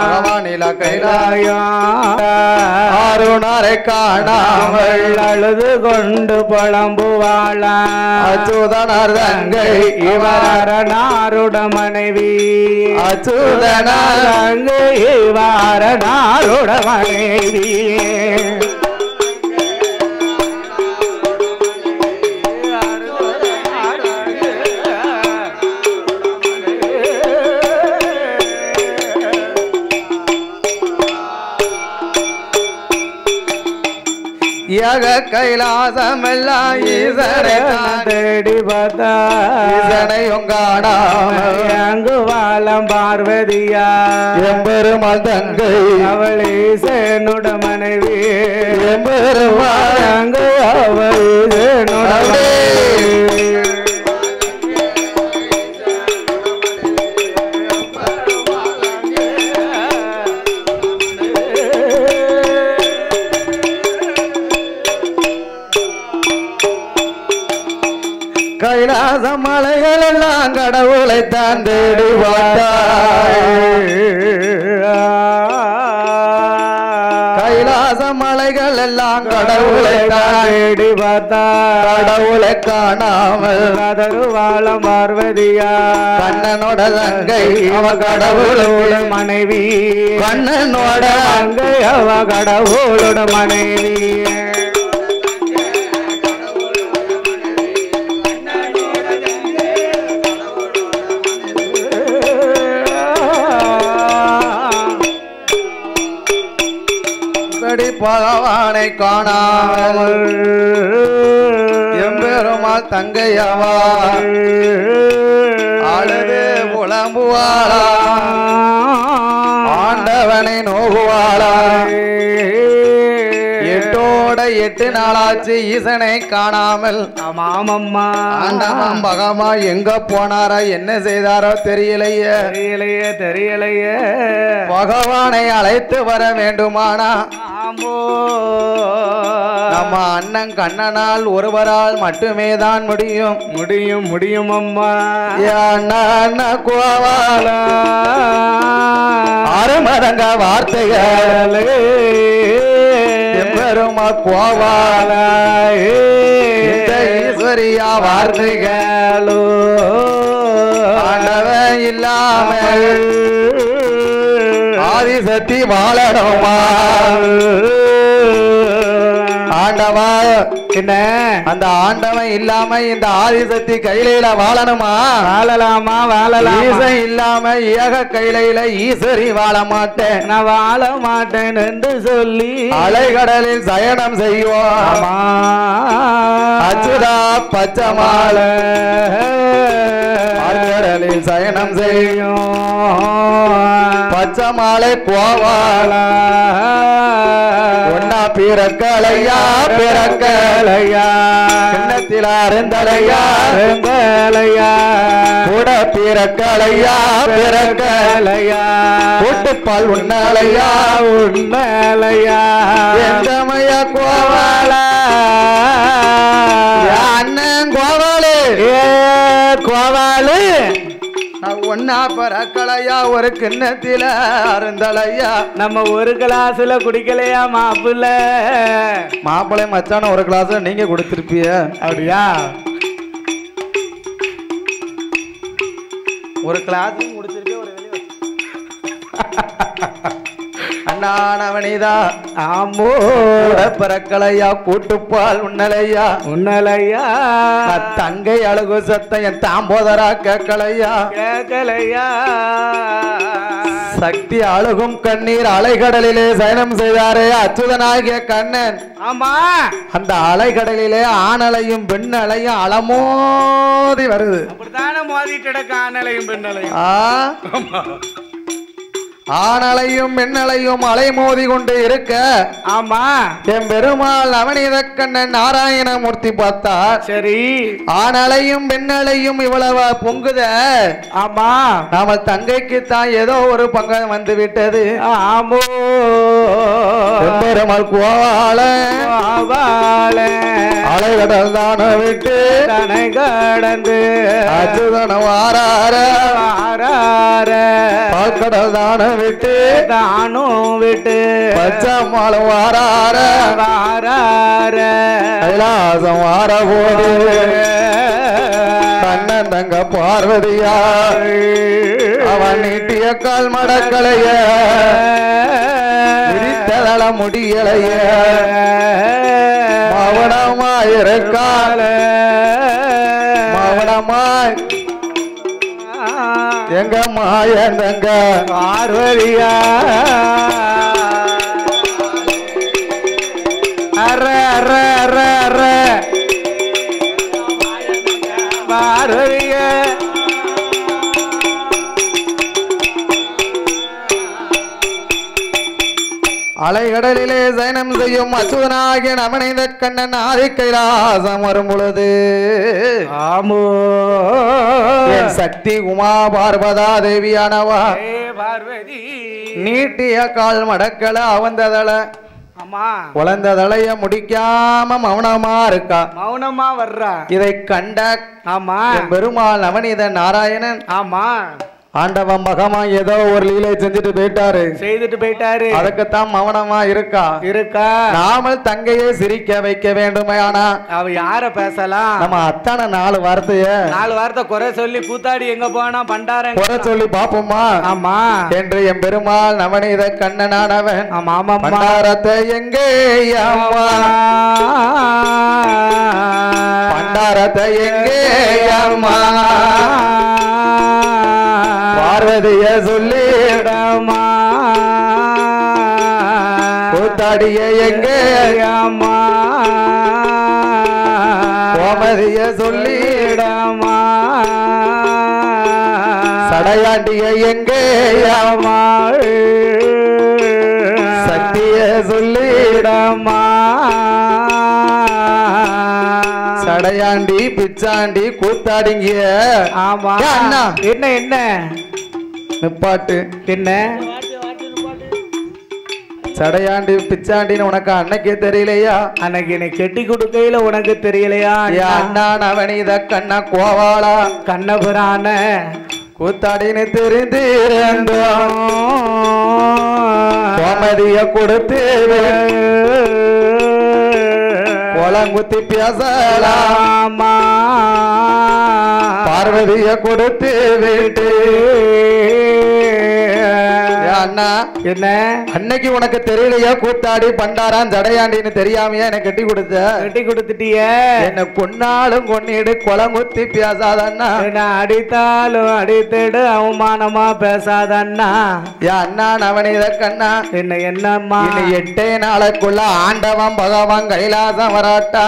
பகவானிலா கைலாயம் அருணரை காணாமல் அழுது கொண்டு புலம்புவாள அச்சுதனார் தங்கை இவரனாருட மனைவி அச்சுதனார் தங்கை இவரனாருட மனைவி யாக கைலாசம் எல்லாம் ஈசரை தேடி பார்த்தா ஈசனையும் காணாமல் அங்கு வாழம் பார்வதியா எம்பெருமாள் தங்கை அவள் ஈசனுட மனைவி எம்பெருமாள் அங்கு அவள் ஈசனுட மனைவி கைலாச மலைகள் எல்லாம் கடவுளை தான் தேடி கைலாச மலைகள் எல்லாம் கடவுளை தேடி கடவுளை காணாமல் கதறுவாள பார்வதியா கண்ணனோட தங்கை அவ கடவுளோட மனைவி கண்ணனோட தங்கை அவ கடவுளோட மனைவி பகவானை காணாமல் எம்பெருமாள் தங்கையவா அழுது புலம்புவாளா ஆண்டவனை நோகுவாளா எட்டோட 8 நாளாச்சு ஈசனை காணாமல் ஆமாமம்மா ஆண்டவன் பகமா எங்க போனாரா என்ன செய்தாரோ தெரியலையே தெரியலையே பகவானை அழைத்து வர வேண்டுமானா நம்ம அண்ணன் கண்ணனால் ஒருவரால் மட்டுமே தான் முடியும் அம்மா கோவால அருமதங்க வார்த்தைகள் பெருமா கோவால ஈஸ்வரியா வார்த்தைகளோ ஆண்டவன் இல்லாமல் ஆதிசக்தி வாழணுமா ஆண்டவா என்ன அந்த ஆண்டவன் இல்லாம இந்த ஆதிசக்தி கையில வாழணுமா வாழலாம் ஈசன் இல்லாம ஏக கையில ஈஸ்வரி வாழ மாட்டேன் நான் வாழ மாட்டேன் என்று சொல்லி அலைகடலில் சயனம் செய்வோம் அச்சுதா பச்சமால அலைகடலில் சயனம் செய்யும் பச்சமாலை கோவால ஒன்னா பிறக்கலையா கிண்ணத்தில் அருந்தலையா கூட பிறக்கலையா கூட்டுப்பால் உண்ணலையா எந்தமையா கோவால அண்ணன் கோவாலு கோவாலு ஒன்னா பறக்கலையா ஒரு கிண்ணத்தில அருந்தலையா நம்ம ஒரு கிளாஸ்ல குடிக்கலையா மாப்பிள்ளை மச்சான ஒரு கிளாஸ் நீங்க கொடுத்திருப்பிய அப்படியா ஒரு கிளாஸ் குடிச்சிருப்பிய ஒரு அண்ணானவனிதா ஆமோ பறக்கலையா கூட்டுப்பால் உண்ணலையா தங்கை அழகு சத்தம் என் தாம்போதரா கேட்கலையா சக்தி அழுகும் கண்ணீர் அலைகடலிலே சயனம் செய்தாரே அச்சுதனாகிய கண்ணன் ஆமா அந்த அலைகடலிலே ஆணலையும் பெண்ணலையும் அலமோதி வருது அப்படித்தானே மோதிட்டு கிடக்கு ஆணலையும் பெண்ணலையும் ஆணலையும் பெண்ணலையும் அலை மோதி கொண்டு இருக்க ஆமா என் பெருமாள் நவநீத கண்ணன் நாராயணமூர்த்தி பார்த்தார் சரி ஆணலையும் பெண்ணலையும் இவ்வளவு பொங்குத ஆமா நாம தங்கைக்கு தான் ஏதோ ஒரு பங்கு வந்து விட்டது ஆமோ பெருமாள் கோவால அலைகடல் தான விட்டு தனை கடந்து அச்சுதன வாரார பால்கடல் தான விட்டு தானும் விட்டு பச்சம்மாளும் வாரார கைலாசம் வார போது கண்ணன் தங்க பார்வதியா அவன் நீட்டிய கால் மடக்கலைய விரித்ததள முடியலைய மவனமாயிருக்கால மவனமாய் எங்க மாயந்தங்க பார்வதியா பார்வதியா அலைகடலிலே சயனம் செய்யும் அச்சுதனாகிய நமனிந்த கண்ணன் ஆதி கைலாசம் வரும் பொழுது ஆமோ என் சக்தி உமா பார்வதா தேவியானவா பார்வதி நீட்டிய கால் மடக்கல அவந்ததள ஆமா குழந்தை தலைய முடிக்காம மௌனமா இருக்கா. மௌனமா வர்றா. இதை கண்ட ஆமா பெருமாள் நவநீத நாராயணன் ஆமா ஆண்டவன் மகமா ஏதோ ஒரு லீலை செஞ்சுட்டு போயிட்டாரு. அதுக்குத்தான் மௌனமா இருக்கா. நாமல் தங்கையை சிரிக்க வைக்க வேண்டுமே. ஆனா அவ யார பேசலாம்? நம்ம அத்தான 4 வார்த்தை குறை சொல்லி கூத்தாடி எங்க போனா பண்டார குறை சொல்லி பாப்போமா? ஆமா என்று என் பெருமாள் நவநீத கண்ணனானவன் ஆமா ஆமா பண்டாரத்தை எங்கே அம்மா பண்டாரத்தை எங்கே அம்மா பார்வதிய சொல்லிடமா கூத்தாடிய எங்கே அம்மா கோமதிய சொல்லிடமா சடையாண்டிய எங்கே அம்மா சக்திய சொல்லிடமா சடையாண்டி பிச்சாண்டி கூத்தாடிங்க. ஆமா அண்ணா என்ன என்ன நிப்பாட்டு என்ன சடையாண்டி பிச்சாண்டின்னு உனக்கு அன்னைக்கே தெரியலையா? அன்னைக்கு என்னை கெட்டி கொடுக்கையில உனக்கு தெரியலையா? அண்ணா நவநீத கண்ணா கோவாளா கண்ணபுரான கூத்தாடின்னு தெரிந்திருந்தோம் கோமதிய கொடுத்து கோலங்குத்தி பேசலாமா பார்வதிய கொடுத்து விட்டு அண்ணா என்ன அன்னைக்கு உனக்கு தெரியலையா கூத்தாடி பண்டாரான் ஜடையாண்டின்னு தெரியாமையா என்ன கட்டி கொடுத்துட்டிய என்ன கொன்னாலும் கொன்னிடு குளங்குத்தி பேசாதண்ணா என்ன அடித்தாலும் அடித்திடு அவமானமா பேசாதண்ணா அண்ணா நவநீத கண்ணா என்ன என்னம்மா 8 நாளைக்குள்ள ஆண்டவன் பகவான் கைலாசம் வராட்டா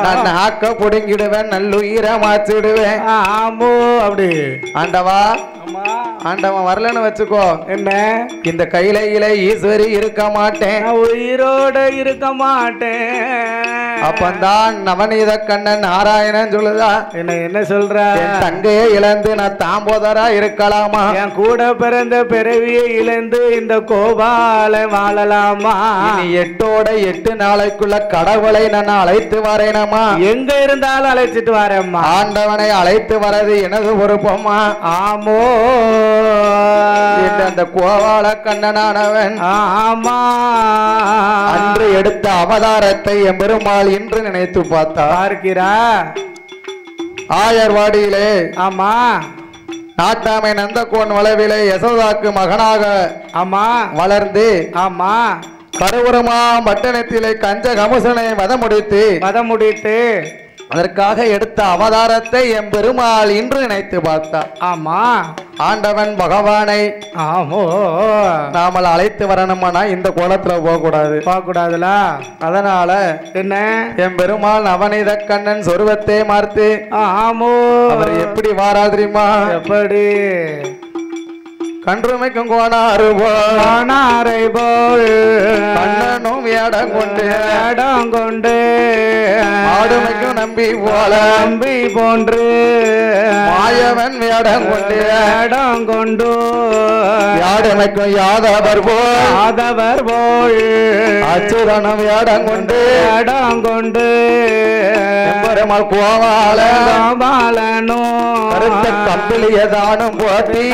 நான் நாக்க புடுங்கிடுவேன் நல்லுயிரை மாச்சிடுவேன். ஆமோ அப்படி ஆண்டவா ஆண்டவன் வரலன்னு வச்சுக்கோ என்ன இந்த கையில ஈஸ்வரி இருக்க மாட்டேன் உயிரோட இருக்க மாட்டேன். அப்பந்தான் நவநீத கண்ணன் நாராயணன் சொல்லுதா என்ன சொல்ற? என் தங்கையை இழந்து நான் தாம்போதரா இருக்கலாமா? என் கூட பிறந்த பிறவியை இழந்து இந்த கோபால வாழலாமா? 8 நாளைக்குள்ள கடவுளை நான் அழைத்து வரேனம்மா. எங்க இருந்தாலும் அழைச்சிட்டு வரேம்மா. ஆண்டவனை அழைத்து வரது எனது பொறுப்பம்மா. ஆமோ அந்த கோபால கண்ணனானவன் ஆமா அன்று எடுத்த அவதாரத்தை எம்பெருமாள் இன்று நினைத்து பார்க்கிறா. ஆயர்வாடியிலே ஆமா நாட்டாமை நந்தகோன் வளவிலே யசோதாக்கு மகனாக ஆமா வளர்ந்து ஆமா கருவரமா பட்டணத்திலே கஞ்ச கமுசனை வதம் முடித்து அதற்காக எடுத்த அவதாரத்தை எம்பெருமாள் இன்று நினைத்து பார்த்தார். ஆமா ஆண்டவன் பகவானை ஆமோ நாமல் அழைத்து வரணுமானா இந்த கோலத்துல போகக்கூடாதுல. அதனால என்ன எம்பெருமாள் நவநீத கண்ணன் சொருவத்தை மார்த்து ஆமோ அவர் எப்படி வாராதிரிமா? எப்படி கன்றுமைக்கும் கோணாரை போல் கண்ணனும் வேடம் கொண்டு ஆடுமைக்கும் நம்பி போன்று மாயவன் வேடம் கொண்டு யாடுமைக்கும் யாதவர் போல் அச்சுதனம் வேடம் கொண்டு பெருமாள் கோவாலனும் கருத்த கம்பிலியதானும் போர்த்தி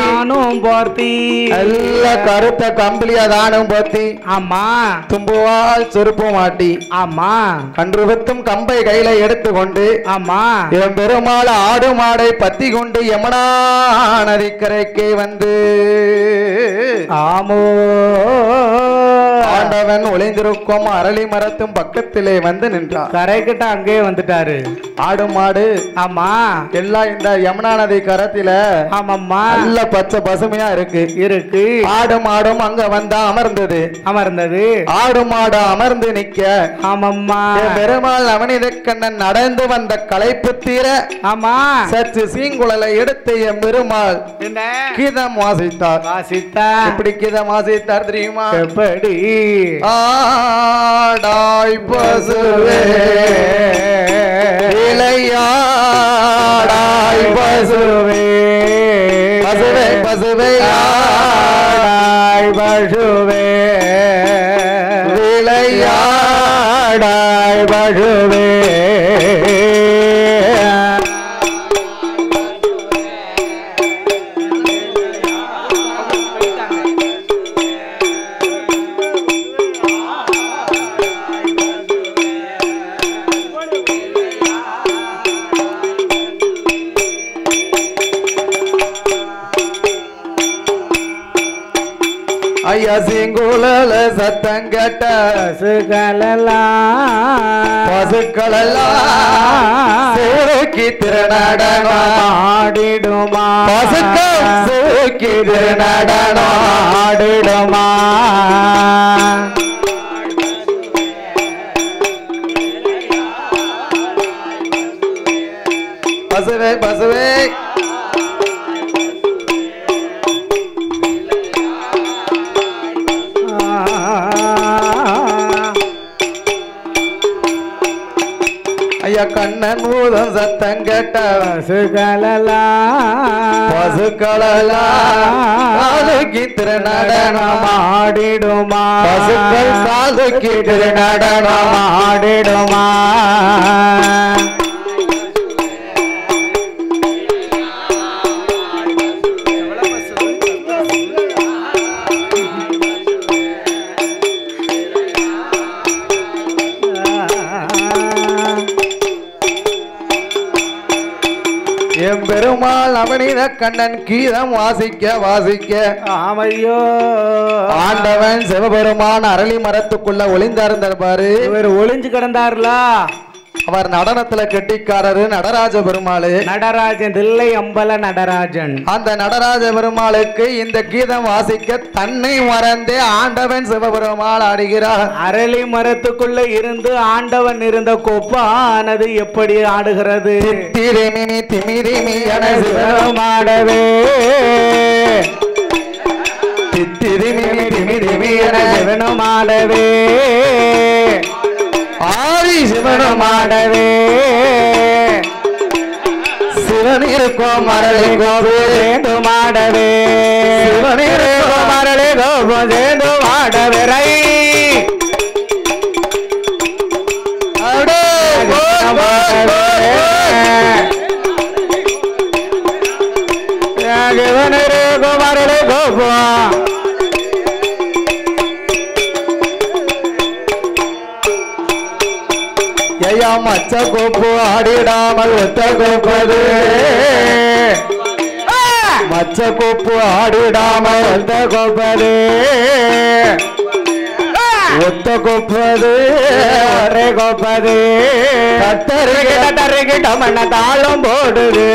நல்ல கருத்த கம்பிலியதானும் போத்தி ஆமா தும்புவால் செருப்பு மாட்டி ஆமா கன்றுவத்தும் கம்பை கையில எடுத்துக்கொண்டு ஆமா என் பெருமாள் ஆடு மாடை பத்தி கொண்டு யமுனா நதிக்கரைக்கு வந்து ஆமோ ஆண்டவன் ஒளிந்திருக்கும் அரளி மரத்தும் பக்கத்திலே வந்து நின்றார். கரைக்கிட்ட அங்கே வந்துட்டாரு. ஆடு மாடு ஆமா எல்லாம் இந்த யமுனா நதி கரத்தில ஆமாம்மா நல்ல பச்சை பசுமையா இருக்கு. ஆடு மாடும் அங்க வந்தா அமர்ந்தது. ஆடு மாடு அமர்ந்து நிக்க ஆமாம்மா பெருமாள் நவநீத கண்ணன் நடந்து வந்த களைப்பு தீர ஆமா சற்று சீங்குழலை எடுத்து என் பெருமாள் என்ன கீதம் வாசித்தார். எப்படி கீதம் வாசித்தார் தெரியுமா? எப்படி ஆடாய் பசுவே இளையாடாய் பசுவே பசுவே ஆடாய் பசுவே விளையாடாய் வழுவே ஐயா சிங்குழல சத்தம் கேட்ட பசுக்களெல்லாம் சூக்கி திருநடனம் ஆடிடுமா பசுக்கள் சூக்கி திருநடனம் ஆடிடுமா பசுவே பசுவே ஐயா கண்ணன் மூதம் சத்தம் கேட்ட பசுக்களெல்லாம் திருநடனம் ஆடிடுமா பசுக்கள் சாதுக்கி திருநடனம் ஆடிடுமா எம்பெருமாள் அவனித கண்ணன் கீதம் வாசிக்க வாசிக்க ஆமையோ ஆண்டவன் சிவபெருமான் அரளி மரத்துக்குள்ள ஒளிந்தார்ந்தார் பாரு. இவர் ஒளிஞ்சு கிடந்தார்லா. அவர் நடனத்துல கெட்டிக்காரரு நடராஜ பெருமாளு. நடராஜன் தில்லை அம்பல நடராஜன். அந்த நடராஜ பெருமாளுக்கு இந்த கீதம் வாசிக்க தன்னை மறந்தே ஆண்டவன் சிவபெருமாள் ஆடுகிறார். அரளி மரத்துக்குள்ள இருந்து ஆண்டவன் இருந்த கொப்பானது எப்படி ஆடுகிறது? திமிரிமி திமிரிமி என சிவமாடவே திமிரிமி திமிரிமி என சிவனமாடவே ஆதி சிவனமாடவே சிவனிருக்கோ மரளி கோபு சேர்ந்து மாடவே சிவனிருக்கோ மரளி கோபு சேர்ந்து மாடவே சிவனிருக்கோ மரளி கோபு ஐயா மச்ச கோப்பு ஆடிடாமல் ஒத்த கோப்பது மச்ச கோப்பு ஆடிடாமல் ஒத்த கோப்பது ஒத்த கோப்பது ஒரே கோப்பது தத்தருகிட்ட மண்ண தாளம் போடுது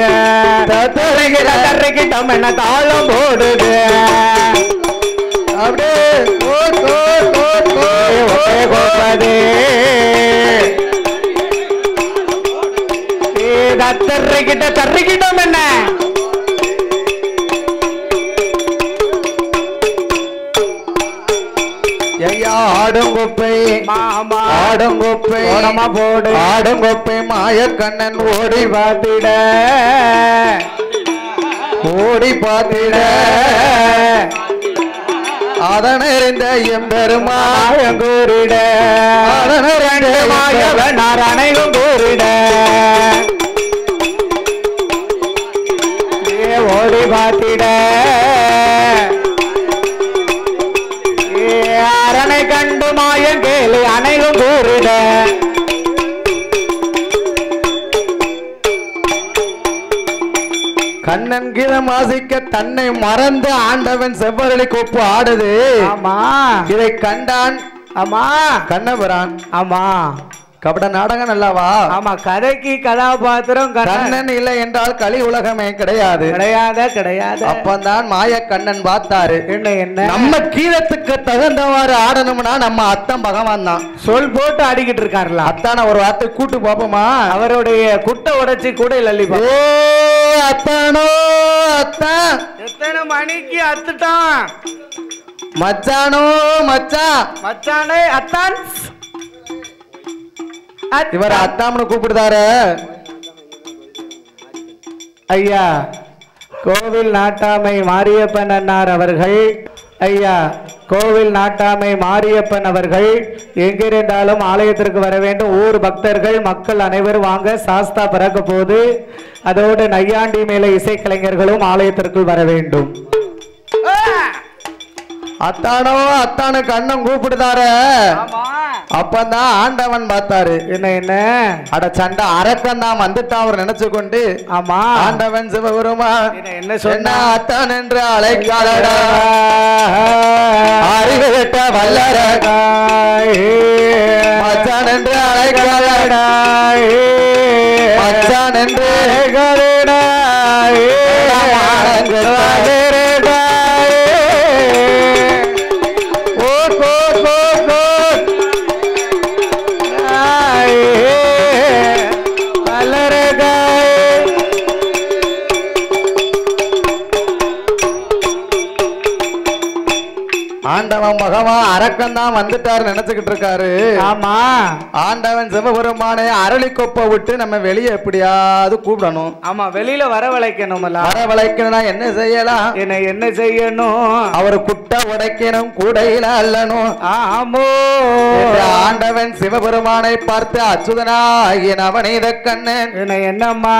தத்தருகிட்ட மண்ண தாளம் போடுது அப்படியே கோப்பது தர்றிக்கிட்டோம் என்ன ஐயா ஆடுங்கொப்பை மாமா ஆடுங்கொப்பை ஓடமா போடு ஆடுங்கொப்பை மாயக்கண்ணன் ஓடி பார்த்திட ஓடி பார்த்திட அதனறிந்த எம்பெருமாயம் கூறிட அதனறிந்த மாயவனார் அனைவரும் கூறிட ஓடி பார்த்திட அரணை கண்டு மாயம் கேளு அனைவரும் கூறிட கண்ணன் கீதம் வாசிக்க தன்னை மறந்து ஆண்டவன் செவ்வரளி கோப்பு ஆடுது. ஆமா இதை கண்டான். ஆமா கண்ணபுரான். ஆமா கபட நாடகம் அல்லவா? ஆமா கதைக்கு கதாபாத்திரம் கண்ணன் இல்லை என்றால் கலி உலகமே கிடையாது. கிடையாது. அப்பந்தான் மாய கண்ணன் பார்த்தாரு. என்ன நம்ம கீதத்துக்கு தகுந்தவாறு ஆடணும்னா நம்ம அத்தன் பகவான் தான் சொல் போட்டு ஆடிக்கிட்டு இருக்காருல. அத்தான ஒரு வார்த்தை கூட்டு பாப்போமா? அவருடைய குட்டை உடைச்சி கூட இல்ல. ஓ அத்தானோ அத்தான் எத்தனை மணிக்கு அத்துட்டான் மச்சானோ மச்சான் மச்சானே அத்தான் இவர் அத்தாம்னு கூப்பிடுதாரு. ஐயா கோவில் நாட்டாமை மாரியப்பன் அண்ணார் அவர்கள் ஐயா கோவில் நாட்டாமை மாரியப்பன் அவர்கள் எங்கிருந்தாலும் ஆலயத்திற்கு வர வேண்டும். ஊர் பக்தர்கள் மக்கள் அனைவரும் வாங்க. சாஸ்தா பிறக்க போது அதோடு நையாண்டி மேல இசைக்கலைஞர்களும் ஆலயத்திற்குள் வர வேண்டும். அத்தானோ அத்தானு கண்ணம் கூப்பிடுதார. அப்பதான் ஆண்டவன் பார்த்தாரு. என்ன அட சண்டை அரக்கன் தான் வந்துட்டான் அவர் நினைச்சு கொண்டு. ஆமா ஆண்டவன் சிவபெருமா என்ன சொன்ன அத்தான் என்று அழைக்காதடா அறிவு கெட்ட வல்லரகாய் மச்சான் என்று அழைக்காதடா மச்சான் என்று ஆண்டவன் மகமா அரக்கன் தான் வந்துட்டாரு நினைச்சுக்கிட்டு இருக்காரு. ஆமா ஆண்டவன் சிவபெருமானை அரளி கொப்பை விட்டு நம்ம வெளியே எப்படியாவது கூப்பிடணும். ஆமா வெளியில வரவழைக்கணும்ல. வரவழைக்கணும்னா என்ன செய்யலாம்? என்ன செய்யணும்? அவர் குட்டை உடைக்கணும் கூடையில அல்லணும். ஆமோ ஆண்டவன் சிவபெருமானை பார்த்து அச்சுதனாகிய நவநீத கண்ணன் என்னம்மா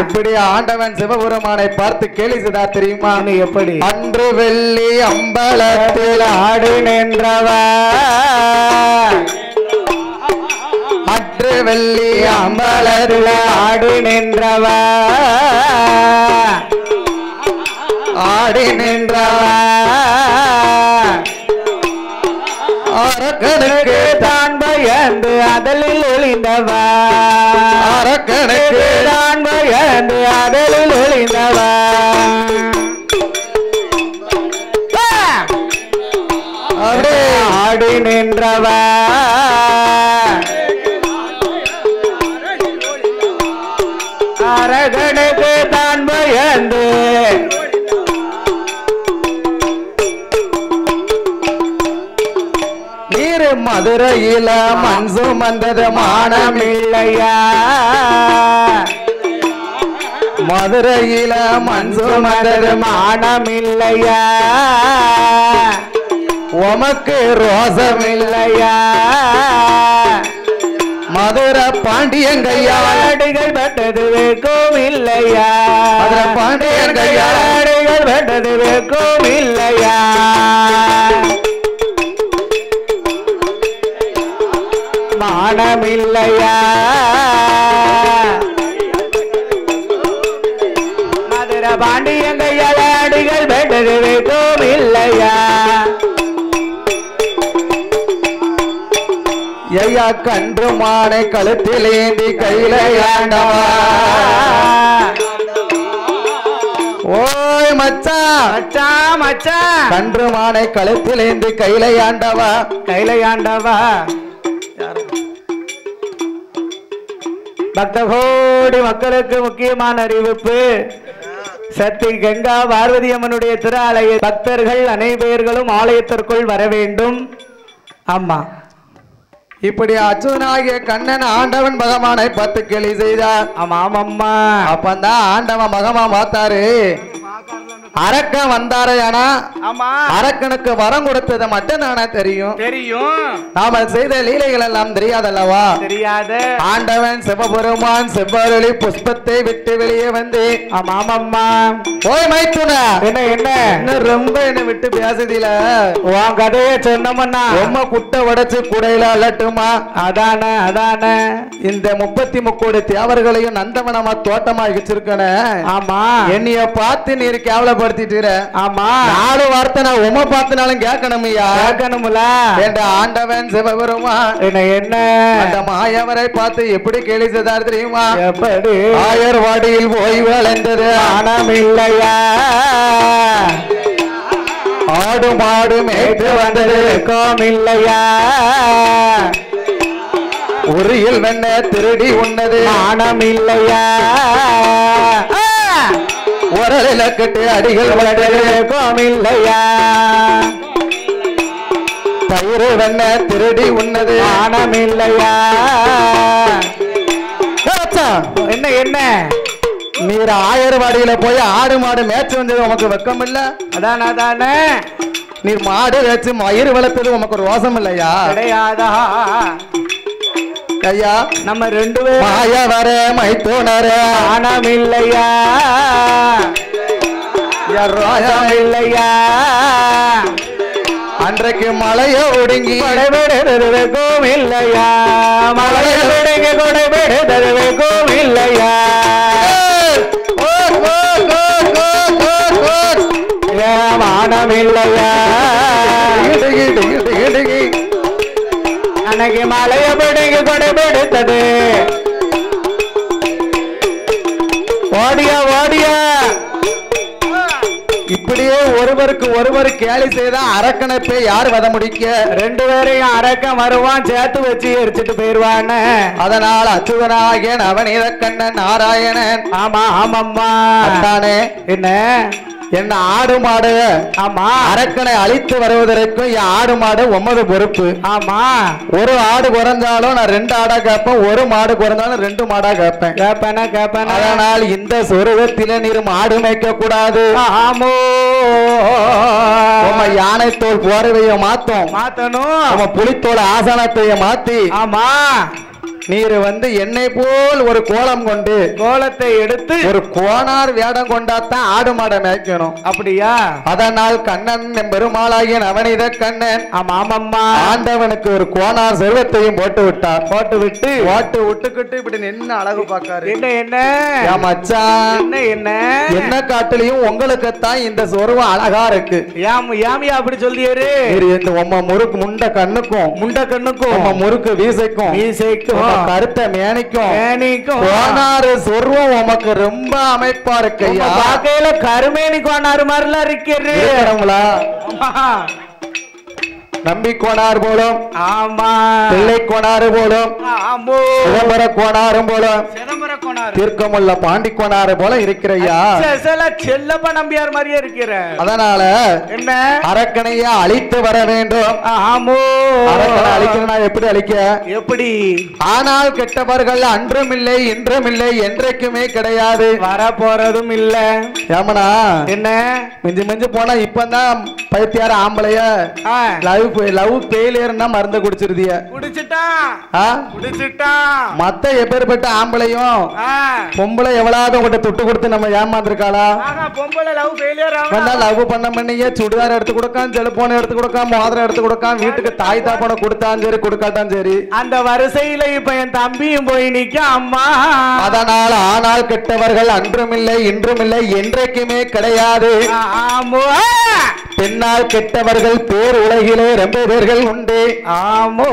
எப்படி ஆண்டவன் சிவபெருமானை பார்த்து கேலி செய்தா தெரியுமா? எப்படி? அன்று வெள்ளி அம்பலத்தில் ஆடு நின்றவா அன்று வெள்ளி அம்பலத்தில் ஆடு நின்றவா ஆடி நின்றவா அரக்கனுக்கு தான் பயந்து அதலில் ஒளிந்தவா அரக்கனுக்கு தான் பயந்து அதலில் ஒளிந்தவா ஆடி நின்றவா அரகனுக்கு தான் பயந்து நீர் மதுரையில மண் சுமந்தது மானமில்லையா மதுரையில மண் சுமந்தது மானமில்லையா உமக்கு ரோசம் இல்லையா மதுரை பாண்டியங்கையாடிகள் பெற்றது வேக்கும் இல்லையா மதுரை பாண்டியங்கையாடிகள் பெற்றது வேக்கும் இல்லையா மானமில்லையா மதுரை பாண்டியங்கையாடிகள் பெற்றது வேக்கும் இல்லையா ஐயா கன்று மானை கழுத்தில் ஏந்தி கையில ஆண்டவா ஓய் மச்சான் மச்சான் மச்சான் கன்று மானை கழுத்தில் ஏந்தி கையில ஆண்டவா பக்த கோடி மக்களுக்கு முக்கியமான அறிவிப்பு. சக்தி கங்கா பார்வதி அம்மனுடைய திரு ஆலய பக்தர்கள் அனைவர்களும் ஆலயத்திற்குள் வர வேண்டும். ஆமா இப்படி அச்சுதனாகிய கண்ணன் ஆண்டவன் பகவானை பார்த்து கேலி செய்தார். ஆமா ஆமாம்மா அப்பந்தான் ஆண்டவன் பகமா பார்த்தாரு. அரக்கன் வந்தாரு. ஆனா ஆமா அரக்கனுக்கு வரம் கொடுத்தது மட்டும் நானே தெரியும். நாம செய்த லீலைகள் எல்லாம் தெரியாதல்லவா? தெரியாத ஆண்டவன் சிவபெருமான் செவ்வரளி புஷ்பத்தை விட்டு வெளியே வந்து ஆமாம்மா ஓய் மைத்துன என்ன ரொம்ப என்ன விட்டு பேசுதில உன் கதையை சொன்னோம்னா ரொம்ப குட்டை உடைச்சு குடையில அல்லட்டுமா? அதானே இந்த 33 தேவர்களையும் நந்தவனமா தோட்டமா வச்சிருக்கன. ஆமா என்னைய பார்த்து நீர் கேவலப்படுத்திட்டு. ஆமா 4 வார்த்தை நான் உம பார்த்தினாலும் கேட்கணுமையா? கேட்கணும்ல. என்ற ஆண்டவன் சிவபெருமான் என்ன அந்த மாயவரை பார்த்து எப்படி கேலி செய்தார் தெரியுமா? எப்படி? ஆயர்வாடியில் போய் வளர்ந்தது ஆனமில்லையா ஆடு மாடு மேய்த்து வந்தது கோமில்லையா உரியில் வெண்ண திருடி உண்ணது ஆனமில்லையா உரலில கட்டு அடிகள் வளர்ந்தது கோமில்லையா தயிர் வெண்ண திருடி உண்ணது ஆனமில்லையா என்ன நீர் ஆயர்வாடியில போய் ஆடு மாடு மேய்ச்சி வந்தது உனக்கு வெக்கம் இல்ல? அதானே நீர் மாடு வச்சு மயிர் வளர்த்தது உமக்கு ரோசம் இல்லையா? கிடையாதா ஐயா நம்ம 2 பேரும் மாய வர மைத்தோனர ஆனம் இல்லையா ரோசம் இல்லையா அன்றைக்கு மலைய ஒடுங்கி கொடைபெடுதற்கும் இல்லையா மலைய ஒடுங்கி கொடைபெடுதற்கும் இல்லையா மானம் இல்லையா அன்னைக்கு மலைய பிடிங்கி கொடைபெடுத்தது ஓடியா ஓடியா இப்படியே ஒருவருக்கு ஒருவர் கேலி செய்தா அரக்கனை போய் யார் வத முடிக்க? 2 பேரையும் அரக்கன் வருவான் சேர்த்து வச்சு எரிச்சிட்டு போயிருவான்னு. அதனால் அச்சுதனாகிய நவநீத கண்ணன் நாராயணன் ஆமா ஆமாம்மா தானே என்ன ஆடு மாடு ஆமா அரக்கனை அழித்து வருவதற்கும் என் ஆடு மாடு உமது பொறுப்பு. ஆமா ஒரு ஆடு குறைஞ்சாலும் நான் 2 ஆடா கேட்பேன், ஒரு மாடு குறைஞ்சாலும் 2 மாடா கேட்பேன். கேப்பேன் அதனால் இந்த சொருகத்தில நீர் மாடு மேய்க்க கூடாது. ஆமோ யானை தோல் போர்வைய மாத்தணும், புலித்தோல் ஆசனத்தைய மாத்தி ஆமா நீர் என்னை போல் ஒரு கோலம் கொண்டு கோலத்தை எடுத்து ஒரு கோணார் வேடம் கொண்டாத்தான் ஆடு மாடை மேய்க்கணும். அப்படியா? அதனால் கண்ணன் பெருமாளாகிய நவநீத கண்ணன் ஆமாம்மா ஆண்டவனுக்கு ஒரு கோணார் செல்வத்தையும் போட்டு விட்டார். போட்டு விட்டுக்கிட்டு இப்படி நின்று அழகு பார்க்காரு. என்ன மச்சான் என்ன காட்டிலையும் உங்களுக்குத்தான் இந்த சொருவம் அழகா இருக்கு. யாமியா அப்படி சொல்லியாரு? இந்த உம்ம முறுக்கு முண்ட கண்ணுக்கும் முறுக்கு வீசைக்கும் கருத்த மேனிக்கும் கோணாறு சொருவம் உமக்கு ரொம்ப அமைப்பா இருக்கு. பார்க்கையில கருமேனி கோணாறு மாதிரிலாம் இருக்கிறீங்களா? நம்பி கோணார் போலும், ஆமா பிள்ளை கோணாறு போலும், சிதம்பர கோணாரும் போலும், தீர்க்கமுள்ள பாண்டி கோணாறு போல இருக்கிறையா. செல்லப்ப நம்பியார் மாதிரியே இருக்கிற. அதனால என்ன அரக்கனையா அழித்து வர வேண்டும். ஆமோ அரக்கனை அழிக்கணும். எப்படி அழிக்க? எப்படி? ஆனால் கெட்டவர்கள் அன்றும் இல்லை இன்றும் இல்லை என்றைக்குமே கிடையாது, வர போறதும் இல்ல. ஏமனா என்ன மிஞ்சி மிஞ்சி போனா இப்பதான் பைத்தியார ஆம்பளைய லவ் ஃபெயிலியர்னா மருந்து குடிச்சிருதிய மத்த எப்பேற்பட்ட ஆம்பளையும் பொம்பளை எவ்வளவு உங்கள்கிட்ட துட்டு கொடுத்து நம்ம ஏமாந்துருக்காளா? லவ் பண்ண பண்ணியே சுடிதார் எடுத்து கொடுக்கான், செல்போன் எடுத்து கொடுக்கான், மோதிரம் எடுத்து கொடுக்கான், வீட்டுக்கு தாய் தாப்பனை கொடுத்தான் சரி கொடுக்காட்டான் சரி. அந்த வரிசையில இப்ப என் தம்பியும் போய் நிக்க அம்மா. அதனால் ஆனால் கெட்டவர்கள் அன்றும் இல்லை இன்றும் இல்லை என்றைக்குமே கிடையாது. பெண்ணால் கெட்டவர்கள் பேர் உலகிலே ரொம்ப பேர்கள் உண்டு. ஆமோ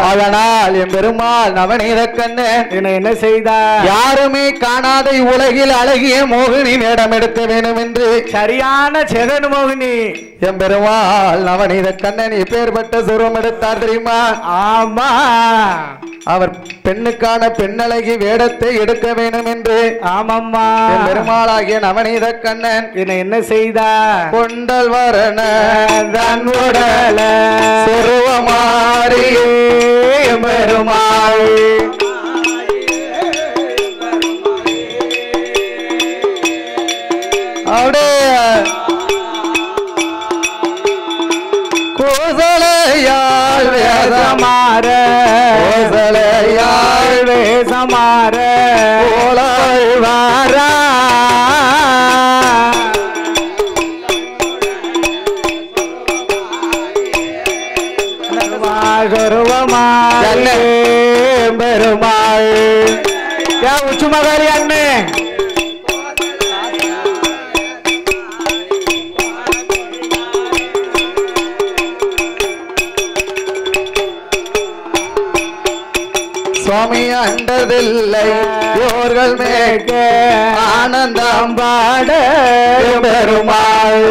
அதனால் என் பெருமாள் நவநீத கண்ணன் என்ன செய்தார்? யாருமே காணாத உலகில் அழகிய மோகினி மேடம் எடுக்க வேண்டும் என்று சரியான ஜெகன் மோகினி என் பெருமாள் நவநீத கண்ணன் இப்பேற்பட்ட சுரம் எடுத்தார் தெரியுமா? ஆமா அவர் பெண்ணுக்கான பெண்ணழகி வேடத்தை எடுக்க வேண்டும் என்று. ஆமாம்மா பெருமாளாகிய நவநீத கண்ணன் என்ன செய்தார்? கொண்டல் வரண தன் உடல சொருவமாறியே பெருமாள் அப்படியே கோசலையாள் வேதமாற கோசலையாள் வேசமாற கோலாய் வாரா பெருமாள் உச்சு மகாரி அண்ணே சுவாமி அண்டதில்லை யோர்கள் மேற்க ஆனந்தம் பாட பெருமாள்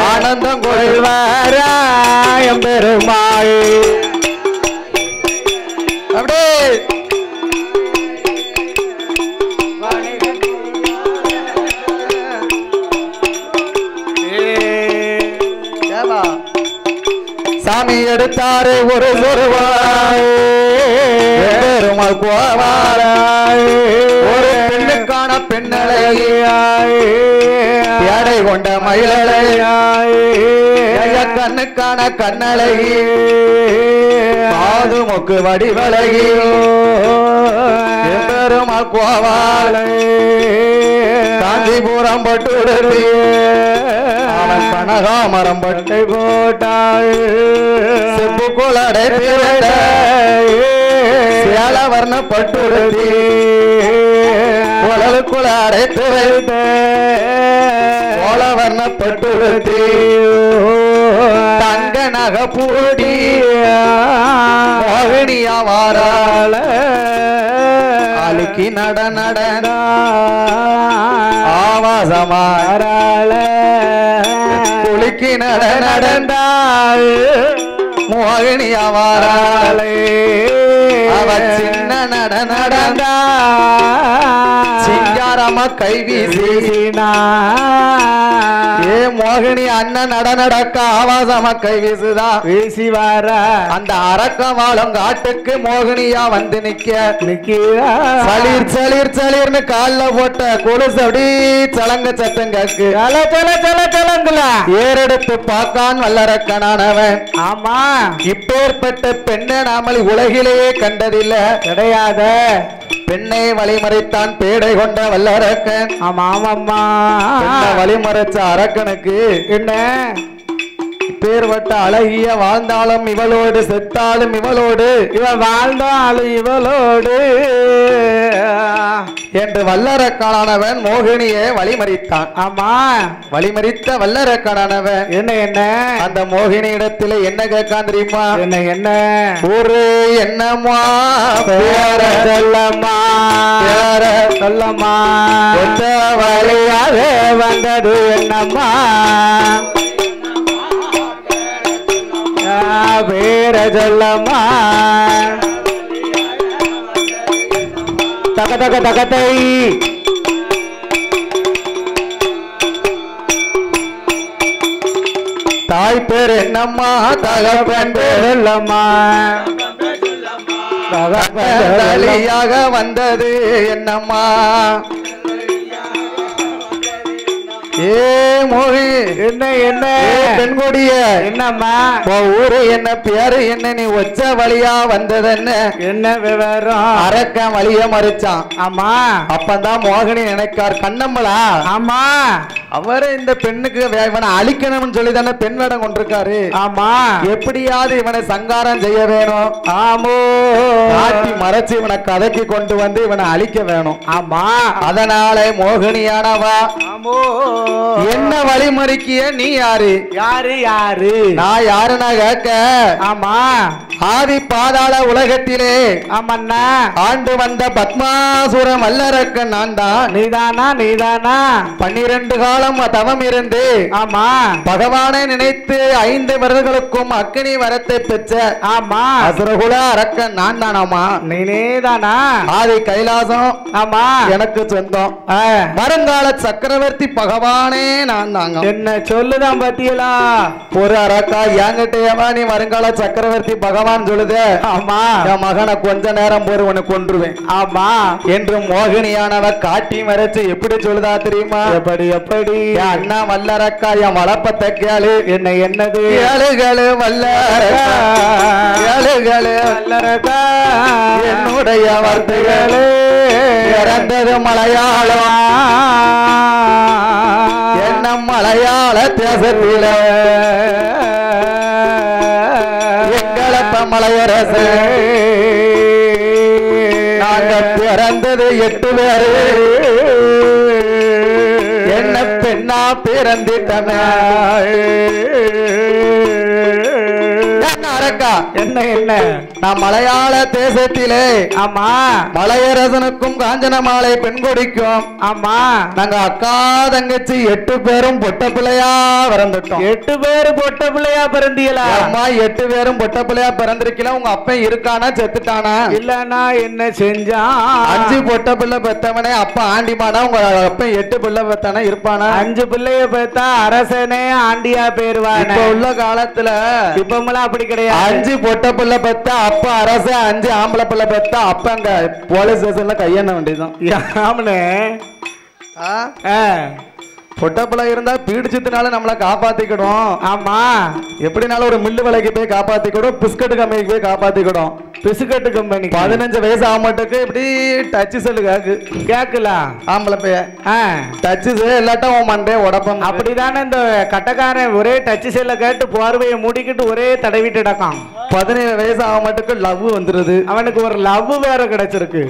ஆனந்தம் கொள்வாராயம் பெருமாள் அப்படியே எடுத்தாரு ஒரு சொருவாய் பெருமாள் கோவாராய் ஒரு பெண்ணுக்கான பெண்ணலையாய் எடை கொண்ட மயிலலையாய் கண்ணுக்கான கண்ணழகி காது மொக்கு வடிவழகியோ பெருமாள் கோவாலை காஞ்சிபுரம் பட்டு அவன் கனகாமரம் பட்டை போட்டாள் செப்பு குளடை சேலவர்ண பட்டுடுத்தி குழலுக்குள்ள அடைத்து வைத்த கோலவர்ண பட்டுடுத்தி தங்க நக பூடி மோகினியா வாராள அழுக்கி நட நட ஆவாசமாராள குலுக்கி நட நடந்தாள் மோகினியா வாராளே அவ சின்ன நட நடந்தா சிங்காரமா கை வீசினா ஏ மோகினி அண்ணன் நட நடக்க ஆவாசமா கை வீசுதா வீசி வர அந்த அரக்க வாழும் காட்டுக்கு மோகினியா வந்து நிக்கிறா சளிர் சளிர் சளிர்னு கால்ல போட்ட கொலுசு அப்படி சலங்க சத்தம் கேக்கு சலங்கல ஏறெடுத்து பார்க்கான் வல்லரக்கனானவன் ஆமா இப்பேற்பட்ட பெண்ணை நாமல் உலகிலேயே கண்டதில்லை கிடையாத பெண்ணை வழிமறைத்தான் பேடை கொண்ட வல்லரக்கன் ஆமா ஆமாம்மா வழிமறைச்ச அரக்கனுக்கு என்ன பேர்பட்ட அழகிய வாழ்ந்தாலும் இவளோடு செத்தாலும் இவளோடு இவள் வாழ்ந்தாலும் இவளோடு என்று வல்லரக்கானவன் மோகினியை வழிமறித்தான் ஆமா வழிமறித்த வல்லரக்கானவன் என்ன என்ன அந்த மோகினி இடத்துல என்ன கேட்கான் தெரியுமா என்ன என்ன ஒரு என்னம்மா பேர சொல்லம்மா பேர சொல்லம்மா வழியாக வந்தது என்னம்மா பேர சொல்லம்மா தக தக தகத்தை தாய் பேர் என்னம்மா தகப்பன் பேர் சொல்லம்மா தகப்பலியாக வந்தது என்னம்மா ஏ மோகி என்ன என்ன பெண்கொடிய என்னம்மா ஊரு என்ன பேரு என்ன நீ ஒச்ச வழியா வந்தது என்ன விவரம் அரக்க வழிய மறிச்சான் ஆமா அப்பதான் மோகினி நினைக்கார் கண்ணம்மளா ஆமா அவரு இந்த பெண்ணுக்கு இவனை அழிக்கணும்னு சொல்லி தானே பெண் வேடம் கொண்டிருக்காரு ஆமா எப்படியாவது இவனை சங்காரம் செய்ய வேணும் ஆமோ காட்டி மறைச்சு இவனை கதைக்கு கொண்டு வந்து இவனை அழிக்க வேணும் ஆமா அதனால மோகினியானவா ஆமோ என்ன வழிமறிக்கிய நீ யாரு யாரு யாரு நான் யாருன்னா கேட்க ஆமா ஆதி பாதாள உலகத்திலே ஆமண்ணா ஆண்டு வந்த பத்மாசுர வல்லரக்கன் நான் தான் நீதானா நீதானா 12 காலம் தவம் இருந்து ஆமா பகவானை நினைத்து 5 வருடங்களுக்கும் அக்னி வரத்தை பெற்ற ஆமா அசுரகுல அரக்கன் நான் தானாமா நீதானா ஆதி கைலாசம் ஆமா எனக்கு சொந்தம் வருங்கால சக்கரவர்த்தி பகவானே நான் தாங்க என்ன சொல்லுதான் பாத்தீங்களா ஒரு அரக்கா என்கிட்டயமா நீ வருங்கால சக்கரவர்த்தி பகவான் சொல்லுது ஆமா என் மகனை கொஞ்ச நேரம் போரு உனக்கு கொன்றுவேன் ஆமா என்று மோகினியானவ காட்டி மறைச்சு எப்படி சொல்லுதா தெரியுமா எப்படி எப்படி அண்ணா வல்லரக்கா என் வளப்பத்தை கேளு என்ன என்னது ஏழுகளு வல்லரக்கா ஏழுகளு வல்லரக்கா என்னுடைய வார்த்தைகளே இறந்தது மலையாளம் என்ன மலையாள தேசத்தில எங்களப்ப மலையரசு நாங்க பிறந்தது 8 பேரு என்ன பெண்ணா பிறந்திட்டன என்ன என்ன நான் மலையாள தேசத்திலே ஆமா மலையரசனுக்கும் காஞ்சன மாலை பெண் கொடிக்கும் ஆமா நாங்க அக்கா தங்கச்சி 8 பேரும் பொட்ட பிள்ளையா பிறந்துட்டோம் 8 பேரு பொட்ட பிள்ளையா பிறந்தீங்களா அம்மா 8 பேரும் பொட்ட பிள்ளையா பிறந்திருக்கீங்களா உங்க அப்பன் இருக்கானா செத்துட்டானா இல்லனா என்ன செஞ்சான் 5 பொட்ட பிள்ளை பெத்தவனே அப்ப ஆண்டிமானா உங்க அப்பன் 8 பிள்ளை பெத்தானே இருப்பானா 5 பிள்ளைய பெத்தா அரசனே ஆண்டியா பேருவானே இப்ப உள்ள காலத்துல இப்பமெல்லாம் அப்படி கிடையாது 5 பொட்ட பிள்ளை பெத்தா அப்ப அரசு 5 ஆம்பளை பிள்ளை பெத்தா அப்ப அங்க போலீஸ் ஸ்டேஷன்ல கையெண்ண வேண்டியதுதான். ஆமனே பொட்ட பிள்ளை இருந்தா பீடிச்சதுனால நம்மள காப்பாத்திக்கிடும். ஆமா, எப்படினாலும் ஒரு மில்லு விலைக்கு போய் காப்பாத்திக்கிடும், பிஸ்கட் கம்பெனிக்கு போய் காப்பாத்திக்கிடும். பிஸ்கட் கம்பெனி 15 வயசு ஆமாட்டுக்கு இப்படி டச் செல்லு கேக்கலாம் ஆம்பளை பைய டச் இல்லாட்டா உன் மண்டே உடப்பம். அப்படிதானே இந்த கட்டக்காரன் ஒரே டச் செல்ல கேட்டு போர்வையை மூடிக்கிட்டு ஒரே தடவிட்டு கிடக்கான். 17 வயசு ஆமாட்டுக்கு லவ் வந்துருது. அவனுக்கு ஒரு லவ் வேற கிடைச்சிருக்கு.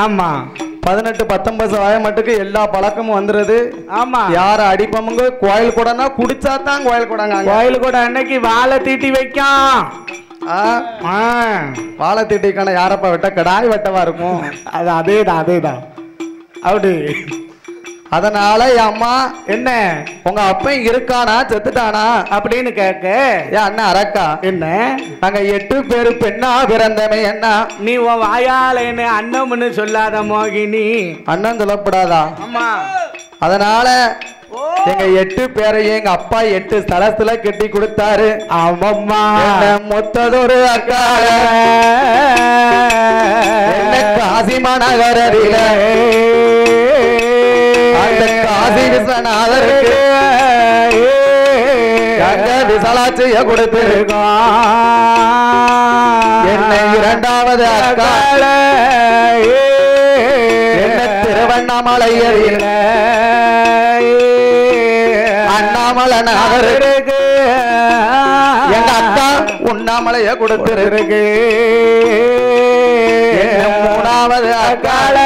ஆமா, 18-19 வய மட்டுக்கு எல்லா பழக்கமும் வந்துருது. ஆமா, யார அடிப்பமுங்க கோயில் கூடனா குடிச்சா தான் கோயில் கூடங்க. கோயில் கூட அன்னைக்கு வாழை தீட்டி வைக்கும். வாழை தீட்டிக்கான யாரப்பா வெட்ட கடாய் வெட்டவா இருக்கும். அதேதான் அப்படி. அதனால அம்மா என்ன உங்க அப்பன் இருக்கானா செத்துட்டானா அப்படின்னு கேட்க அண்ணா அரக்கா என்ன நாங்க 8 பேரு பெண்ணா பிறந்தமே என்ன நீ உன் வாயால என்ன அண்ணம்னு சொல்லாத மோகினி. அண்ணன் சொல்லப்படாதா? ஆமா, அதனால எங்க 8 பேரையும் எங்க அப்பா 8 ஸ்தலத்துல கட்டி கொடுத்தாரு. ஆமாம்மா, மொத்ததொரு அக்கா காசி மாநகரில அந்த காசி விஸ்வநாதருக்கு எங்க விசாலாட்சிய கொடுத்திருக்கோம். என்னை 2வது அக்கா என்ன திருவண்ணாமலையில் அண்ணாமலைநாதருக்கு எங்க அக்கா உண்ணாமலைய கொடுத்திருக்கு. 3வது அக்கால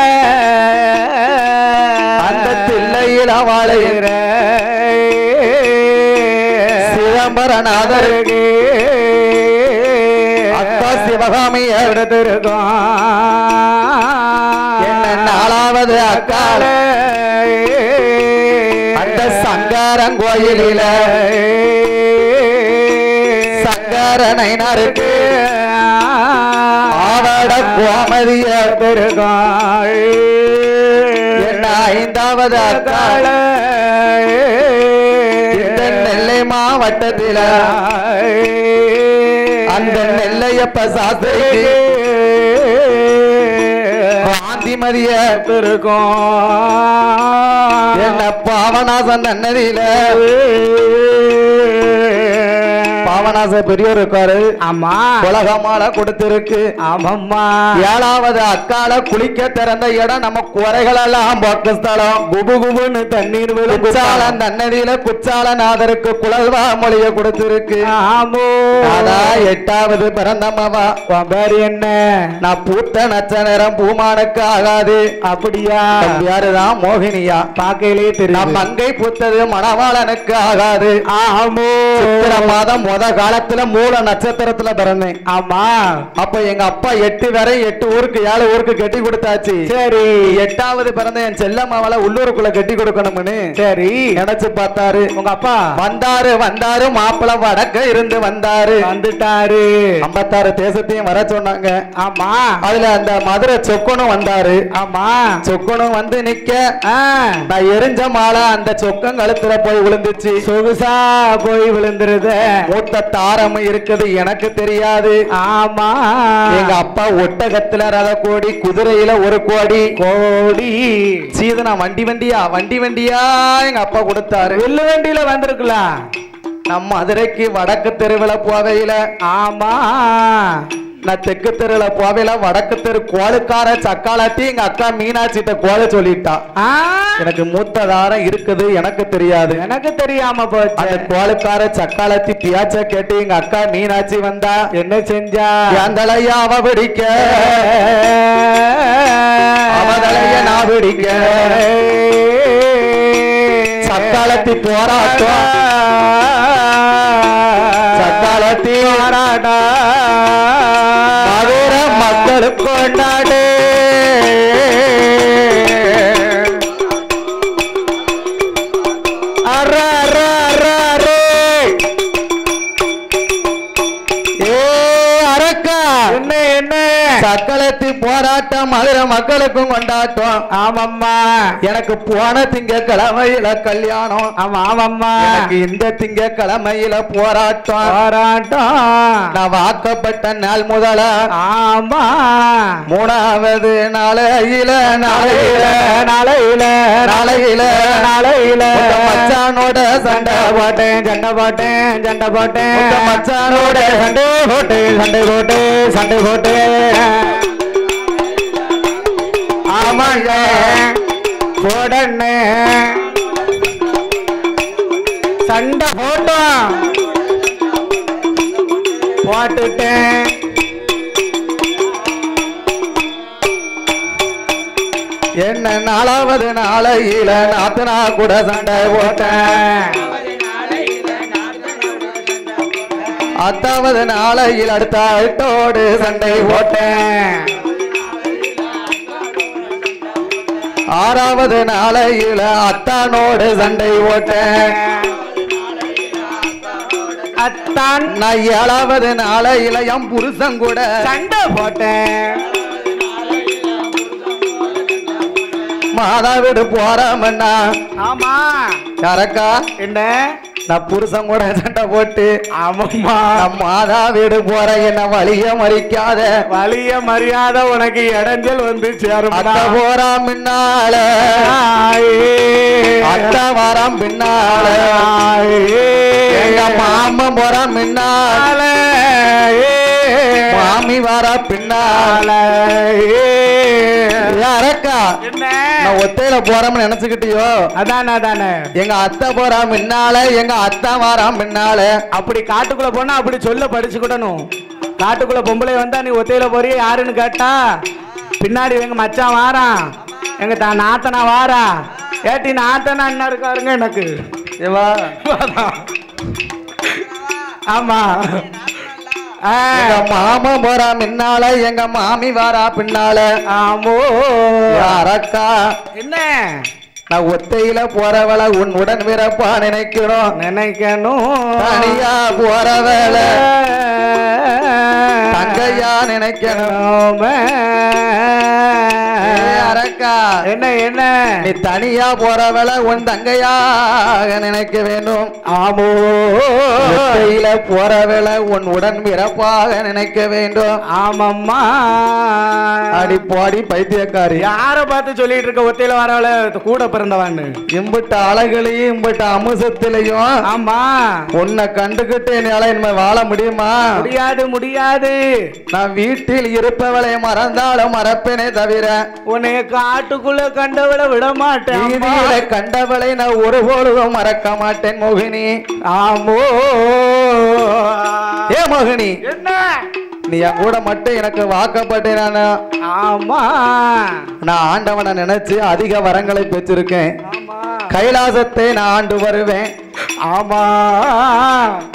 அந்த தில்லையில வாழையிற சிதம்பரநாதருக்கு அக்கா சிவகாமிய எடுத்திருக்கோம். என்ன 4வது அக்கால அந்த சங்கரன் கோயிலில சங்கரனைனருக்கு ஆவட கோமதிய பெருகாள். என்ன 5வது அக்கால இந்த நெல்லை மாவட்டத்தில அந்த நெல்லையப்ப சாஸ்திரிக்கு காந்திமதிய பெருக்கும். என்ன பாவநாசன் நன்னதியில பாவநாச பெரியோர் இருக்காரு. ஆமா, உலகமால கொடுத்திருக்கு. ஆமாம்மா, 7வது அக்கால குளிக்க திறந்த இடம் நம்ம குறைகளெல்லாம் போக்கு ஸ்தலம். குபு குபுன்னு தண்ணீர் குச்சாலன் நன்னதியில குச்சாலநாதருக்கு குழல்வா மொழிய கொடுத்திருக்கு. ஆமோ, அதான் 8வது பிறந்தம்மாவா. பேர் என்ன? நான் பூத்த நச்ச நேரம் பூமானுக்கு ஆகாது. அப்படியா? யாருதான் மோகினியா? பார்க்கையிலே தெரியும். மங்கை பூத்தது மணவாளனுக்கு ஆகாது. ஆமோ, சித்திரை மாதம் முத காலத்துல மூல நட்சத்திரத்துல பிறந்தேன். ஆமா, அப்ப எங்க அப்பா 8 வரை 8 ஊருக்கு 7 ஊருக்கு கட்டி கொடுத்தாச்சு. சரி, 8வது பிறந்த என் செல்லம்மாவள உள்ளூருக்குள்ள கட்டி கொடுக்கணும்னு சரி நினைச்சு பார்த்தாரு. உங்க அப்பா வந்தாரு மாப்பிள வடக்க இருந்து வந்துட்டாரு. 56 தேசத்தையும் வர சொன்னாங்க. ஆமா, அதுல அந்த மதுரை சொக்கனும் வந்தாரு. ஆமா, சொக்கனும் வந்து நிக்க நான் எரிஞ்ச மாலை அந்த சொக்கம் கழுத்துல போய் விழுந்துச்சு. சொகுசா போய் விழுந்துருது. மூத்த தாரம் இருக்குது எனக்கு தெரியாது. ஆமா, எங்க அப்பா ஒட்டகத்துல ரத கோடி, குதிரையில 1 கோடி சீதனா வண்டி வண்டியா எங்க அப்பா கொடுத்தாரு. வெள்ளு வண்டியில வந்திருக்கலாம். நம்ம மதுரைக்கு வடக்கு தெருவில போவையில ஆமா நான் தெற்கு தெருல போவையில வடக்கு தெரு கோளுக்கார சக்காலத்தி எங்க அக்கா மீனாட்சிட்ட கோல சொல்லிட்டா. எனக்கு மூத்ததாரம் இருக்குது எனக்கு தெரியாது. எனக்கு தெரியாம போச்சு. அந்த கோளுக்கார சக்காலத்தி பியாச்ச கேட்டு எங்க அக்கா மீனாட்சி வந்தா. என்ன செஞ்சா? அந்தலையா அவ பிடிக்க, அவதலைய நான் பிடிக்க. சக்காலத்தி போராட்டம், சக்காலத்தி போராட்டம் மக்களுக்கு கொண்டாடு. அரக்கா என்ன சக்களத்தி போராட்டம் மதுரை மக்களுக்கும் கொண்டாட்டம். ஆமாம்மா. எனக்கு போன திங்கக்கிழமையில கல்யாணம். ஆமாம்மா. எனக்கு இந்த திங்கக்கிழமையில போராட்டம். நான் வாக்கப்பட்ட நாள் முதல. ஆமா. மூணாவது நாளையில மச்சானோட சண்டை போட்டேன் மச்சானோட சண்டை போட்டு ஆமாங்க போடனே சண்டை போட்டுட்டேன். என்ன நாலாவது நாளையில நாத்தனா கூட சண்டை போட்டேன். அத்தாவது நாளையில் அடுத்த ஆட்டோடு சண்டை போட்டேன். ஆறாவது நாளையில அத்தானோடு சண்டை போட்டேன். அத்தான். நான் ஏழாவது நாளையில என் புருஷன் கூட சண்டை போட்டேன். மாதா வீடு போறமண்ணா. ஆமா. யாரக்கா? என்ன? நான் புருஷன் கூட சண்டை போட்டு. ஆமாம்மா. மாதா வீடு போற என்ன வலிய மறியாத உனக்கு இடைஞ்சல் வந்து சேரும். அத்தை போறான் பின்னால அத்தை வாரம் பின்னால எங்க மாமன் போறான் பின்னால மாமி வார பின்னால. யாரக்கா? என்ன? நான் ஒத்தையில போறோம்னு நினைச்சுக்கிட்டியோ? அதானே. எங்க அத்தை போறா முன்னால எங்க அத்தை வாரா முன்னால. அப்படி காட்டுக்குள்ள போனா அப்படி சொல்ல படிச்சுக்கிடணும். காட்டுக்குள்ள பொம்பளை வந்தா நீ ஒத்தையில போறிய யாருன்னு கேட்டா பின்னாடி எங்க மச்சான் வாரான் எங்க தான் நாத்தனா வாரா. ஏட்டி நாத்தனா என்ன இருக்காருங்க எனக்கு. ஆமா. எங்க மாமா போறா முன்னால எங்க மாமி வாரா பின்னால. ஆமோ. யாரக்கா? என்ன? நான் ஒத்தையில போறவள உன்னுடன் விரப்பா நினைக்கணும். தனியா போறவள தங்கையா நினைக்கணும். அரக்கா? என்ன நீ தனியா போறவள உன் தங்கையாக நினைக்க வேண்டும். ஆமோ. ஒத்தையில போறவள உன் உடன் விரப்பாக நினைக்க வேண்டும். ஆமாம்மா. அடி பாடி பைத்தியக்காரி. யார பார்த்து சொல்லிட்டு இருக்க ஒத்தையில வரவள கூட பிறந்தவான்னு? இம்பிட்ட அழகுலையும் இம்பிட்ட அமுசத்திலையும். ஆமா. உன்னை கண்டுகிட்டு என்னால வாழ முடியுமா? முடியாது. நான் வீட்டில் இருப்பவளை மறந்தாலும் மறப்பேனே தவிர உன்னை காட்டுக்குள்ள கண்டவளை விட மாட்டேன். வீதியில கண்டவளை நான் ஒருபொழுதும் மறக்க மாட்டேன் மோகினி. ஆமோ. ஏ மோகினி, என்ன நீ என் கூட மட்டும் எனக்கு வாக்கப்பட்டேன். ஆமா. நான் ஆண்டவனை நினைச்சு அதிக வரங்களை பெற்றிருக்கேன். கைலாசத்தை நான் ஆண்டு வருவேன். ஆமா.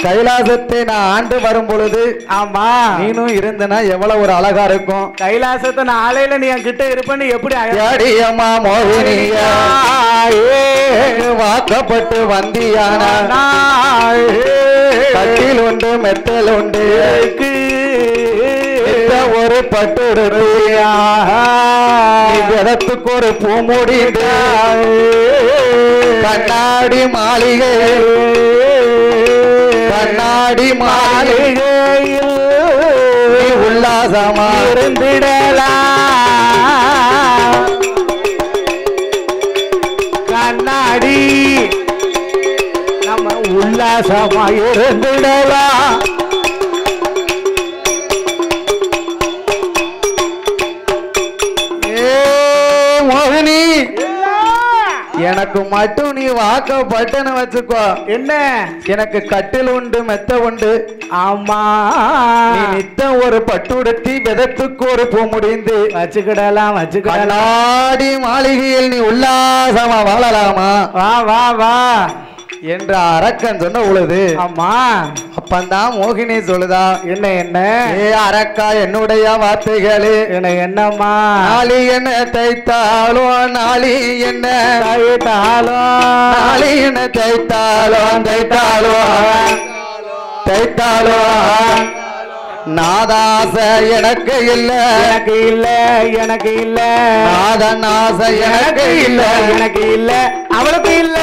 கைலாசத்தை நான் ஆண்டு வரும் பொழுது ஆமா நீனும் இருந்தனா எவ்வளவு ஒரு அழகா இருக்கும். கைலாசத்தை நான் ஆலையில நீ என் கிட்ட இருப்பேன்னு எப்படி அடியம்மா மோகினியா வாக்கப்பட்டு வந்தியானா கட்டில் உண்டு மெத்தல் உண்டு ஒரு பட்டு விதத்துக்கு ஒரு பூமுடி கண்ணாடி மாளிகையில் உல்லாசமா இருந்திடலாம். கண்ணாடி நம்ம உல்லாசமா இருந்திடலாம். மோகினி, எனக்கு மட்டும் நீ வாக்கப்பட்டன்னு வச்சுக்கோ. என்ன? எனக்கு கட்டில் உண்டு மெத்த உண்டு. ஆமா. நீ நித்தம் ஒரு பட்டுடுத்தி விதத்துக்கு ஒரு பூ முடிந்து வச்சுக்கிடலாம். கண்ணாடி மாளிகையில் நீ உல்லாசமா வாழலாமா? வா வா வா என்ற அரக்கன் சொன்ன உழுது. ஆமா. அப்பந்தான் மோகினி சொல்லுதா. என்ன ஏ அரக்கா, என்னுடைய வார்த்தைகளே என்னம்மா. நாளி என்ன தைத்தாலும் நாளி என்ன நாளி என்ன தைத்தாலும் நாதாச எனக்கு இல்ல எனக்கு இல்ல எனக்கு இல்ல நாதன் ஆசை எனக்கு இல்ல எனக்கு இல்ல அவளுக்கு இல்ல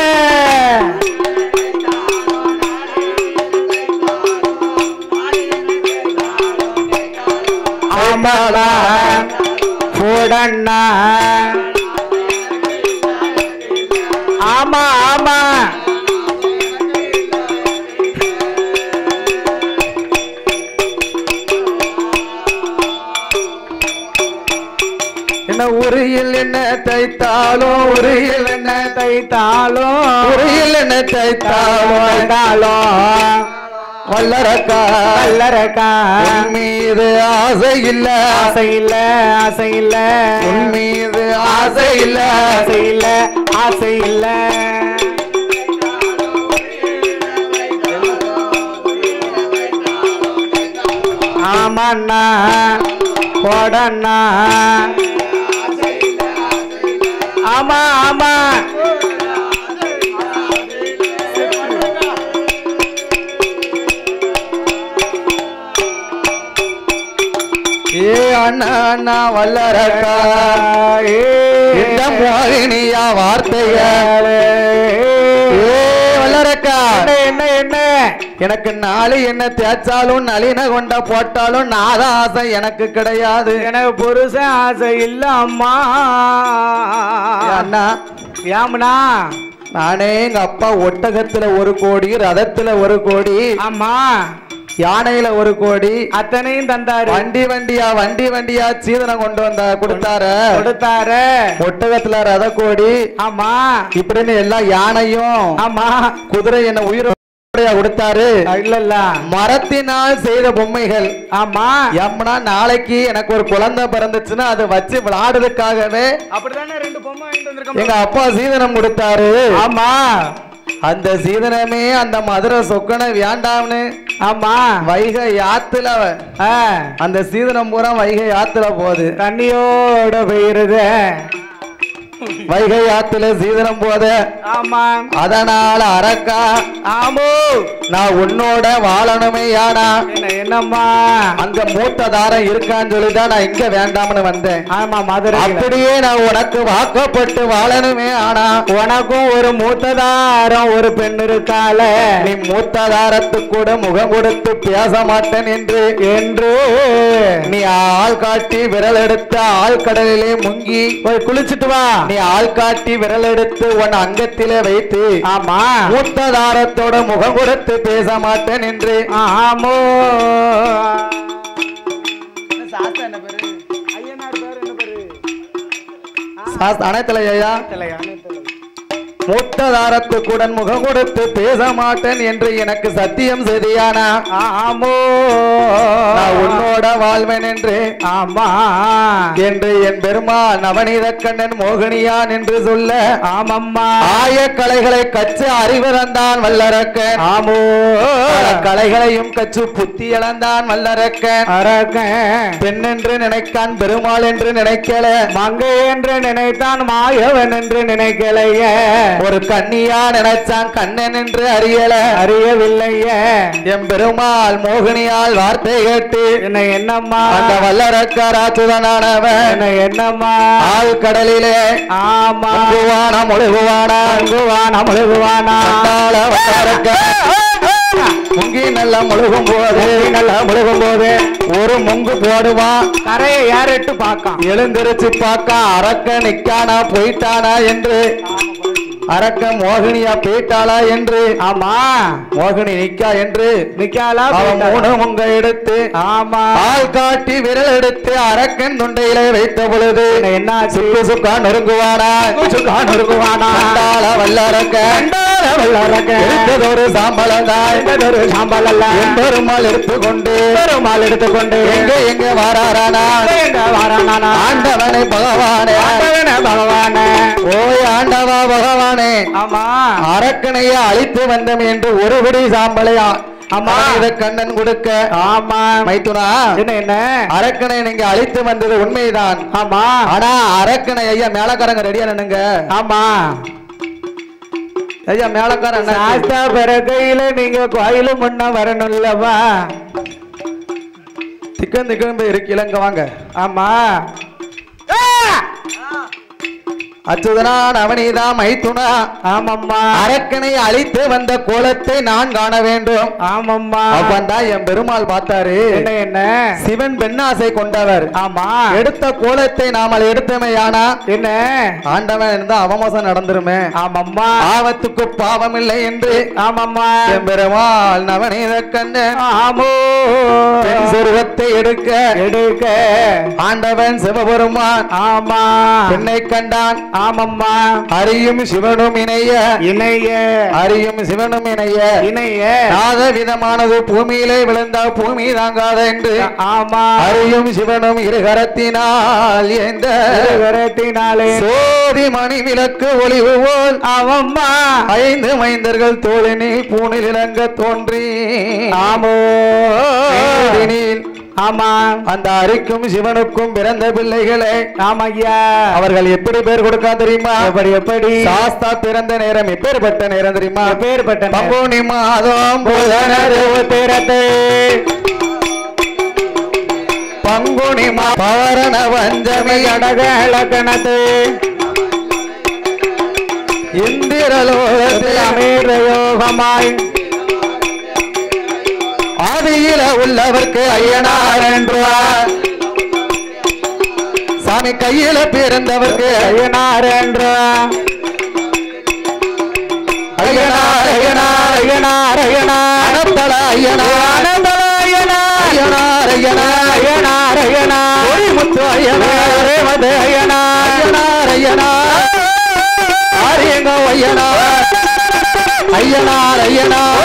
ஆமாடா போடண்ணா ஆமா ஆமா என்ன உரியில் என்ன தைத்தாலும் உரியில் என்ன தைத்தாலும் உரியில் என்ன தைத்தாலும் தைத்தாலும் வல்லரக்கா வல்லரக்கா உன் மீது ஆசை இல்ல ஆசை இல்ல ஆசை இல்ல உன் மீது ஆசை இல்ல ஆசை இல்ல ஆசை இல்ல ஆமாண்ணா போடண்ணா ஆமா ஆமா ஏ அண்ணா அண்ணா வல்லரக்கா இந்த மோகினியா வார்த்தைகள் ஏ வல்லரக்கா என்ன என்ன எனக்கு நாளை என்ன தேய்ச்சாலும் நளின கொண்ட போட்டாலும் நாத ஆசை எனக்கு கிடையாது எனக்கு புருஷன் ஆசை இல்ல அம்மா அண்ணா ஏம்னா நானே எங்க அப்பா ஒட்டகத்துல 1 கோடி ரதத்துல 1 கோடி ஆமா யானையில 1 கோடி அத்தனையும் தந்தாரு வண்டி வண்டியா சீதனம் கொண்டு வந்த கொடுத்தாரு ஒட்டகத்துல ரத கோடி ஆமா இப்படின்னு எல்லா யானையும் ஆமா குதிரை என்ன உயிரோட கொடுத்தாரு இல்ல மரத்தினால் செய்த பொம்மைகள் ஆமா எம்னா நாளைக்கு எனக்கு ஒரு குழந்தை பிறந்துச்சுன்னா அதை வச்சு விளையாடுறதுக்காகவே அப்படிதானே 2 பொம்மை வாங்கிட்டு வந்திருக்கோம் எங்க அப்பா சீதனம் கொடுத்தாரு ஆமா அந்த சீதனமே அந்த மதுரை சொக்கனை வேண்டாம்னு ஆமா வைகை ஆத்துல அந்த சீதனம் பூரா வைகை ஆத்துல போகுது தண்ணியோட போயிருது வைகை ஆத்துல சீதனம் போத ஆமா அதனால அரக்கா ஆமோ நான் உன்னோட வாழணுமே யானா என்னம்மா அங்க மூத்த தாரம் இருக்கான்னு சொல்லிதான் நான் இங்க வேண்டாம்னு வந்தேன் ஆமா மதுரை அப்படியே நான் உனக்கு வாக்கப்பட்டு வாழணுமே ஆனா உனக்கும் ஒரு மூத்த தாரம் ஒரு பெண் இருக்கால நீ மூத்த தாரத்துக்கு கூட முகம் கொடுத்து பேச மாட்டேன் என்று நீ ஆள் காட்டி விரல் எடுத்து ஆழ்கடலிலே முங்கி போய் குளிச்சுட்டு வா நீ ஆள் காட்டி விரல் எடுத்து உன் அங்கத்திலே வைத்து ஆமா மூத்த தாரத்தோட முகம் கொடுத்து பேச மாட்டேன் என்று ஆமோ அனைத்துல ஐயா மூத்த தாரத்துக்குடன் முகம் கொடுத்து பேச மாட்டேன் என்று எனக்கு சத்தியம் செய்தியானா ஆமோ நான் உன்னோட வாழ்வேன் என்று ஆமா என்று என் பெருமாள் நவநீத கண்ணன் மோகினியான் என்று சொல்ல ஆமம்மா ஆய கலைகளை கற்று அறிவிறந்தான் வல்லரக்கன் ஆமோ கலைகளையும் கற்று புத்தி இழந்தான் வல்லரக்கன் அரக்கன் பெண் என்று நினைக்கான் பெருமாள் என்று நினைக்கல மங்கை என்று நினைத்தான் மாயவன் என்று நினைக்கலைய ஒரு கண்ணியா நினைச்சான் கண்ணன் என்று அறியவில்லையே என் பெருமாள் மோகினியால் வார்த்தை கேட்டு என்னம்மா அந்த வல்லரக்கராச்சுதனானவன் என்னம்மா ஆள் கடலிலே ஆமா முழுகுவானா முழுகுவானா முங்கி நல்லா முழுகும் போது ஒரு முங்கு போடுவான் கரையை யாரிட்டு பார்க்கான் எழுந்திருச்சு பார்க்க அரக்க நிக்கானா போயிட்டானா என்று அரக்க மோகினியா போயிட்டாளா என்று ஆமா மோகினி நிக்கா என்று நிக்காலா அவன் 3 முங்க எடுத்து ஆமா ஆள் காட்டி விரல் எடுத்து அரக்கன் தொண்டையிலே வைத்த பொழுது என்ன சுக்கா நொறுங்குவானா வல்லரக்க ஒரு சாம்பல் பெருமாள் எடுத்துக்கொண்டு எங்க வாரானா ஆண்டவனை பகவானே ஓய் ஆண்டவா பகவானே ஆமா அரக்கனையே அழித்து வந்தோம் என்று ஒரு பிடி சாம்பலை ஆமா இத கண்ணன் கொடுக்க ஆமா மைத்துனா என்ன அரக்கனை நீங்க அழித்து வந்தது உண்மைதான் ஆமா ஆனா அரக்கனை ஐயா மேலக்காரங்க ரெடியா நின்னுங்க ஆமா ஐயா மேலக்காரன் பிறகையில நீங்க கோயிலு முன்ன வரணும்லவா திக்கம் திக்கம் இருக்கீல இங்க வாங்க. ஆமா அச்சுதனான் அவனிதான் மைத்துனா. ஆமம்மா அரக்கனை அழித்து வந்த கோலத்தை நான் காண வேண்டும். ஆமம்மா அப்பந்தான் என் பெருமாள் பார்த்தாரு. என்ன என்ன சிவன் பெண்ணாசை கொண்டவர். ஆமா எடுத்த கோலத்தை நாமல் எடுத்தமையானா என்ன ஆண்டவன் இருந்தா அவமோசம் நடந்துருமே. ஆமம்மா ஆபத்துக்கு பாவம் இல்லை என்று ஆமம்மா என் பெருமாள் நவநீத கண்ணு ஆமோ பெண் சொருவத்தை எடுக்க எடுக்க ஆண்டவன் சிவபெருமான் ஆமா பெண்ணை கண்டான். ஆமம்மா அறியும் சிவனும் இணைய இணைய அறியும் சிவனும் இணைய இணைய நாத விதமானது பூமியிலே விழுந்தா பூமி தாங்காத என்று ஆமா அறியும் சிவனும் இருகரத்தினால் எந்த கரத்தினாலே சோதி மணி விளக்கு ஒளிவு போல் ஆமம்மா 5 மைந்தர்கள் தோழினில் பூணில் இளங்க தோன்றி ஆமோ ஆமா அந்த அரிக்கும் சிவனுக்கும் பிறந்த பிள்ளைகளே ஆமையா அவர்கள் எப்படி பேர் கொடுக்கா தெரியுமா? எப்படி சாஸ்தா பிறந்த நேரம் எப்பேற்பட்ட நேரம் தெரியுமா? எப்பேற்பட்ட பங்குனி மாதம் பங்குனி பவரண வஞ்சமி அடகணத்து இந்திரலோகத்தில் அமீரயோகமாய் ஆதியில உள்ளவர்க்கு ஐயனார் என்றார். சாமி கையில பிறந்தவர்க்கு ஐயனார் என்றார். ஐயனார் ஐயனார் ஐயனார் ஐயனார் அனந்தல ஐயனார் அனந்தல ஐயனார் ஐயனார் ஐயனார் ஐயனார் ஐயனார் ஒளிமுத்து ஐயனார் ரேவத ஐயனார் ஐயனார் ஐயனார் ஆரியங்க ஐயனார் ஐயனார் ஐயனார்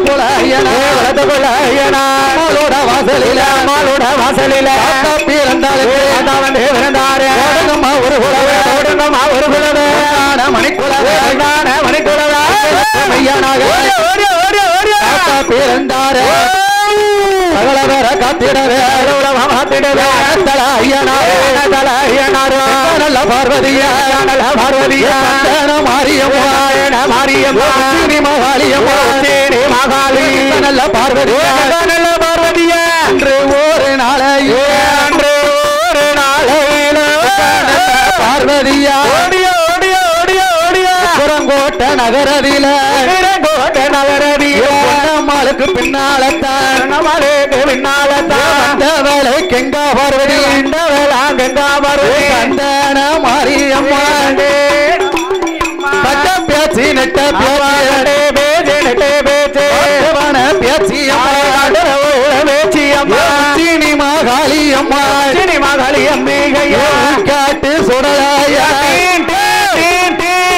போல ஐயனார் வளர்த்து கொள்ள ஐயனார் மாலோட வாசலில மாலோட வாசலில பிறந்தாலே பிறந்தாரே ஒரு குலவே ஒரு குலவே மணிக்குலவே மணிக்குலவே ஐயனாக பிறந்தாரே சகல பேர காத்திடவே காத்திடவே தல ஐயனார் தல ஐயனார் நல்ல பார்வதியா நல்ல பார்வதியா மாரியம்மா மாரியம்மா மகாளியம்மா மகாளி நல்ல பார்வதியா நல்ல பார்வதியா அன்று ஒரு நாளையே அன்று ஒரு நாளையில பார்வதியா ஓடிய ஓடிய ஓடிய ஓடிய புறங்கோட்டை நகரதில கோட்டை நகரதில நம்மளுக்கு பின்னாலத்தான் நம்மளுக்கு பின்னாலத்தான் அந்த வேலை கெங்கா பார்வதி இந்த வேளா கெங்கா பார்வதி சந்தன மாரியம்மா பட்ட பேச்சு நெட்ட பேச்சு பேச்சு நெட்ட பேச்சு பேச்சு பேச்சியம்மா சீனி மகாளி அம்மா சீனி மகாளி அம்பிகையா காட்டு சுடலாயா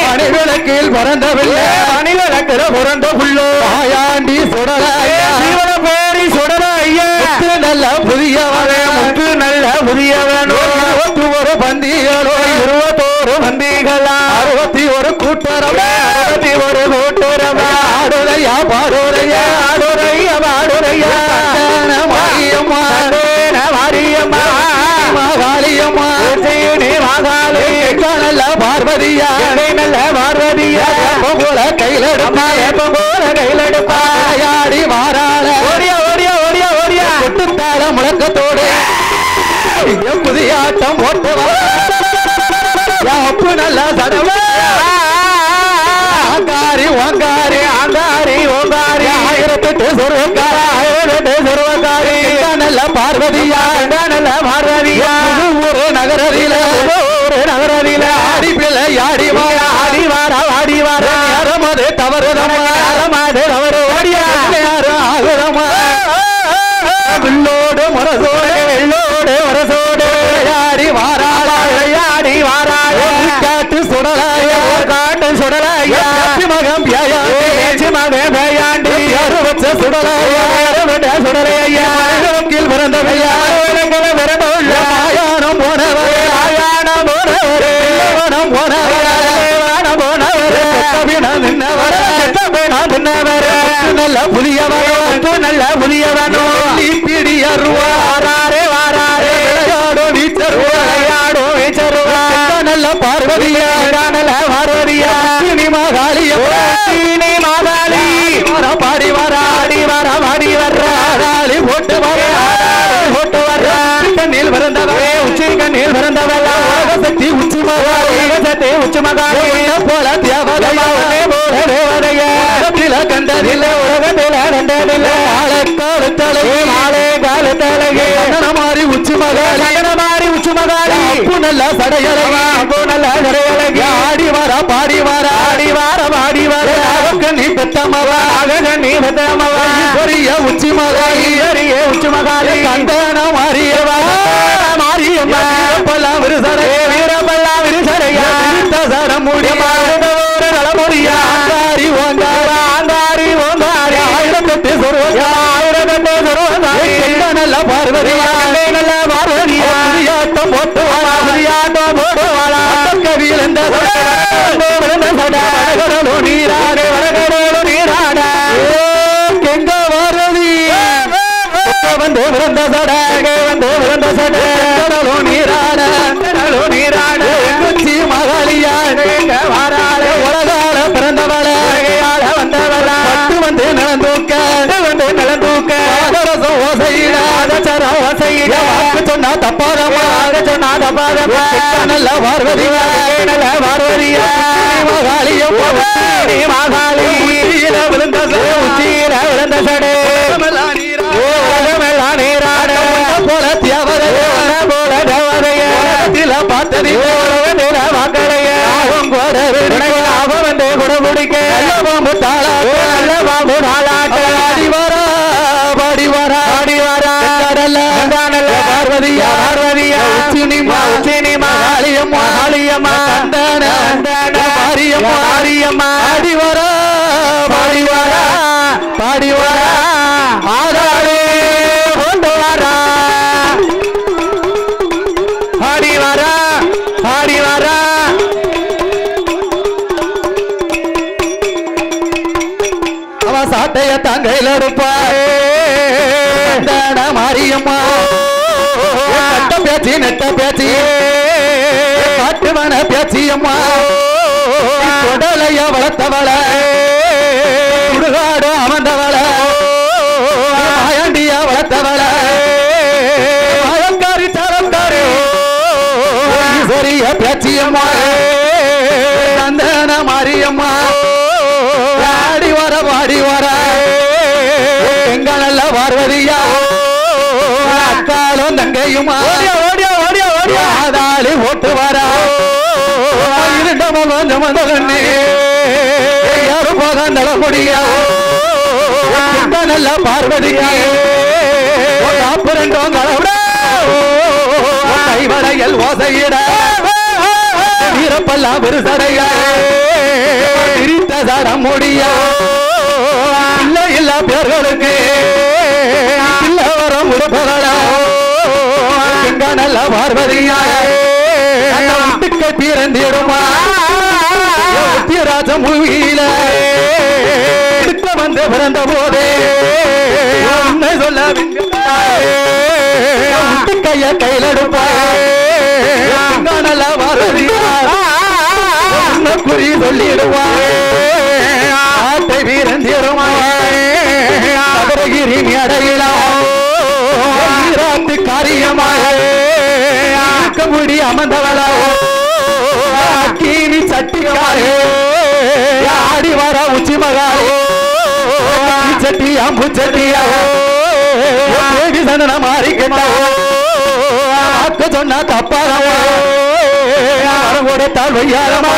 மணிவிளக்கில் பிறந்தவில்லை மணிவிளக்கில் பிறந்த புள்ளோ ஆயாண்டி சுடலாயா சிவன பேரி சுடலாயா நல்ல புதியவனே முத்து நல்ல புதியவனோ 21 பந்திகளோ 21 பந்திகளா 61 கூட்டுறவு 61 கூட்டுறவு ஆடுரையா பாடுரையா ஆடுரையா பாடுரையா மாரியம்மா மாரியம்மா மகாளியம்மா மகாளி நல்ல பார்வதியா நல்ல பார்வதியா போல கையில எடுப்பா எப்ப போல கையில எடுப்பா ஆடி மாறாள ஓடியா ஓடியா ஓடியா ஓடியா கொட்டுத்தாள முழக்கத்தோடு புதியாட்டம் போட்டு அப்பு நல்ல சடவு ஆங்காரி ஓங்காரி ஆங்காரி ஓங்காரி 1008 சொருவக்காரா 1008 சொருவக்காரி நல்ல பார்வதியா நல்ல பார்வதியா ஒரு நகரதில ஒரு நகரதில ஆடி பிள்ளை ஆடி வாரா ஆடி வாரா ஆடி வாரா அறமது தவறுதமா அறமது தவறு ஓடியா யாரும் ஆகுதமா வெள்ளோடு மரசோடு வெள்ளோடு மரசோடு ஆடி வாராளா ஆடி வாராளா காட்டு சுடலாயா காட்டு சுடலாயா மகம் பேயாண்டி மகம் பேயாண்டி யாரு வச்ச சுடலாயா சுடலையா கீழ் பிறந்தவையா பிறந்த ஆயானம் போனவர் ஆயானம் போனவர் வானம் போனவர் போனவர் நின்னவர் நின்னவர் நல்ல புதியவனோ நல்ல புதியவனோ பிடியருவாரே வாராரே விளையாடோ வீச்சருவாயாடோ வீச்சருவா நல்ல பார்வதியா நல்ல பார்வதியா நீ மகாளியா நீ மகாளி பாடி வர ஆடி வர பாடி வர போட்டு வர மகாளி போல தேவதைய கண்டதில்லை உலகத்தில கண்டதில்லை ஆளே காலத்தழகே மாறி உச்சி மகாளி அப்பு நல்ல சடையழகி ஆடி வாரா பாடி வாரா நீ பெத்தமவா பெரிய உச்சி மகாளி கண்டன மாறியவா வீரப்பல்லா விரிசடையா சடம் முடியா ஆயிரத்தெட்டு நல்ல பார்வதியாட்டம் போட்டுவாளா கவியில் நீராட எங்க வாரதி வந்து விழுந்த சடோ நீராட குச்சி மகாளியா உலகால பிறந்தவள வந்தவளா வந்து நடந்தூக்க ஓசையில வாக்கு சொன்னா தப்பாதமா நல்ல பார்வதியா மகாளி விழுந்த சடே நீராட போல தேவதைய பார்த்தது மக்களைய அவன் வந்து குடமுடிக்க பாம்பு நாளாட்ட பாடி வரா பார்வதியா உச்சினிமா மாரியம்மா ஆடி வரா ஆதாரே கொண்டு வரா ஆடி வரா அவ சாட்டைய தங்கையில் எடுப்பாரு மாரியம்மா நெட்ட பேச்சு காட்டுவன பேச்சியம்மா உடலைய வளர்த்தவள சுடுகாடு அமர்ந்தவள ஆயாண்டியா வளர்த்தவள ஆயங்காரி தரந்தாரு ஈஸ்வரிய பேச்சியம்மா சந்தன மாரியம்மா வாடி வர எங்க நல்ல பார்வதியா அக்காலும் தங்கையுமா ஆதாளி ஓட்டு வரா யாரும் போகாந்தள முடியா நல்ல பார்வதியா ரெண்டும் கைவளையல் ஓசையிட வீரப்பல்லா விரிசடையா பிரித்த சடம் முடியா இல்ல பேர்களுக்கு வரம் உடுப்பதா எங்க நல்ல பார்வதியா வீட்டுக்கு தீரந்திடுமா ராஜ மூவியில வந்து பிறந்த போதே உண்மை சொல்ல கைய கையில் எடுப்பா நல்ல பார்வதியா குறி சொல்லிடுவா ஆட்டை வீரந்திடுமா கபரகிரி அடையிலாத்து காரியமாக முடி அமர்ந்தவளா கீரி சட்டிக்காரே ஆடி வர உச்சி மகாளே சட்டி அம்பு சட்டியா சந்தன மாறிக்கிட்டா சொன்னா தப்பாரமா கொடுத்தால் வையாரமா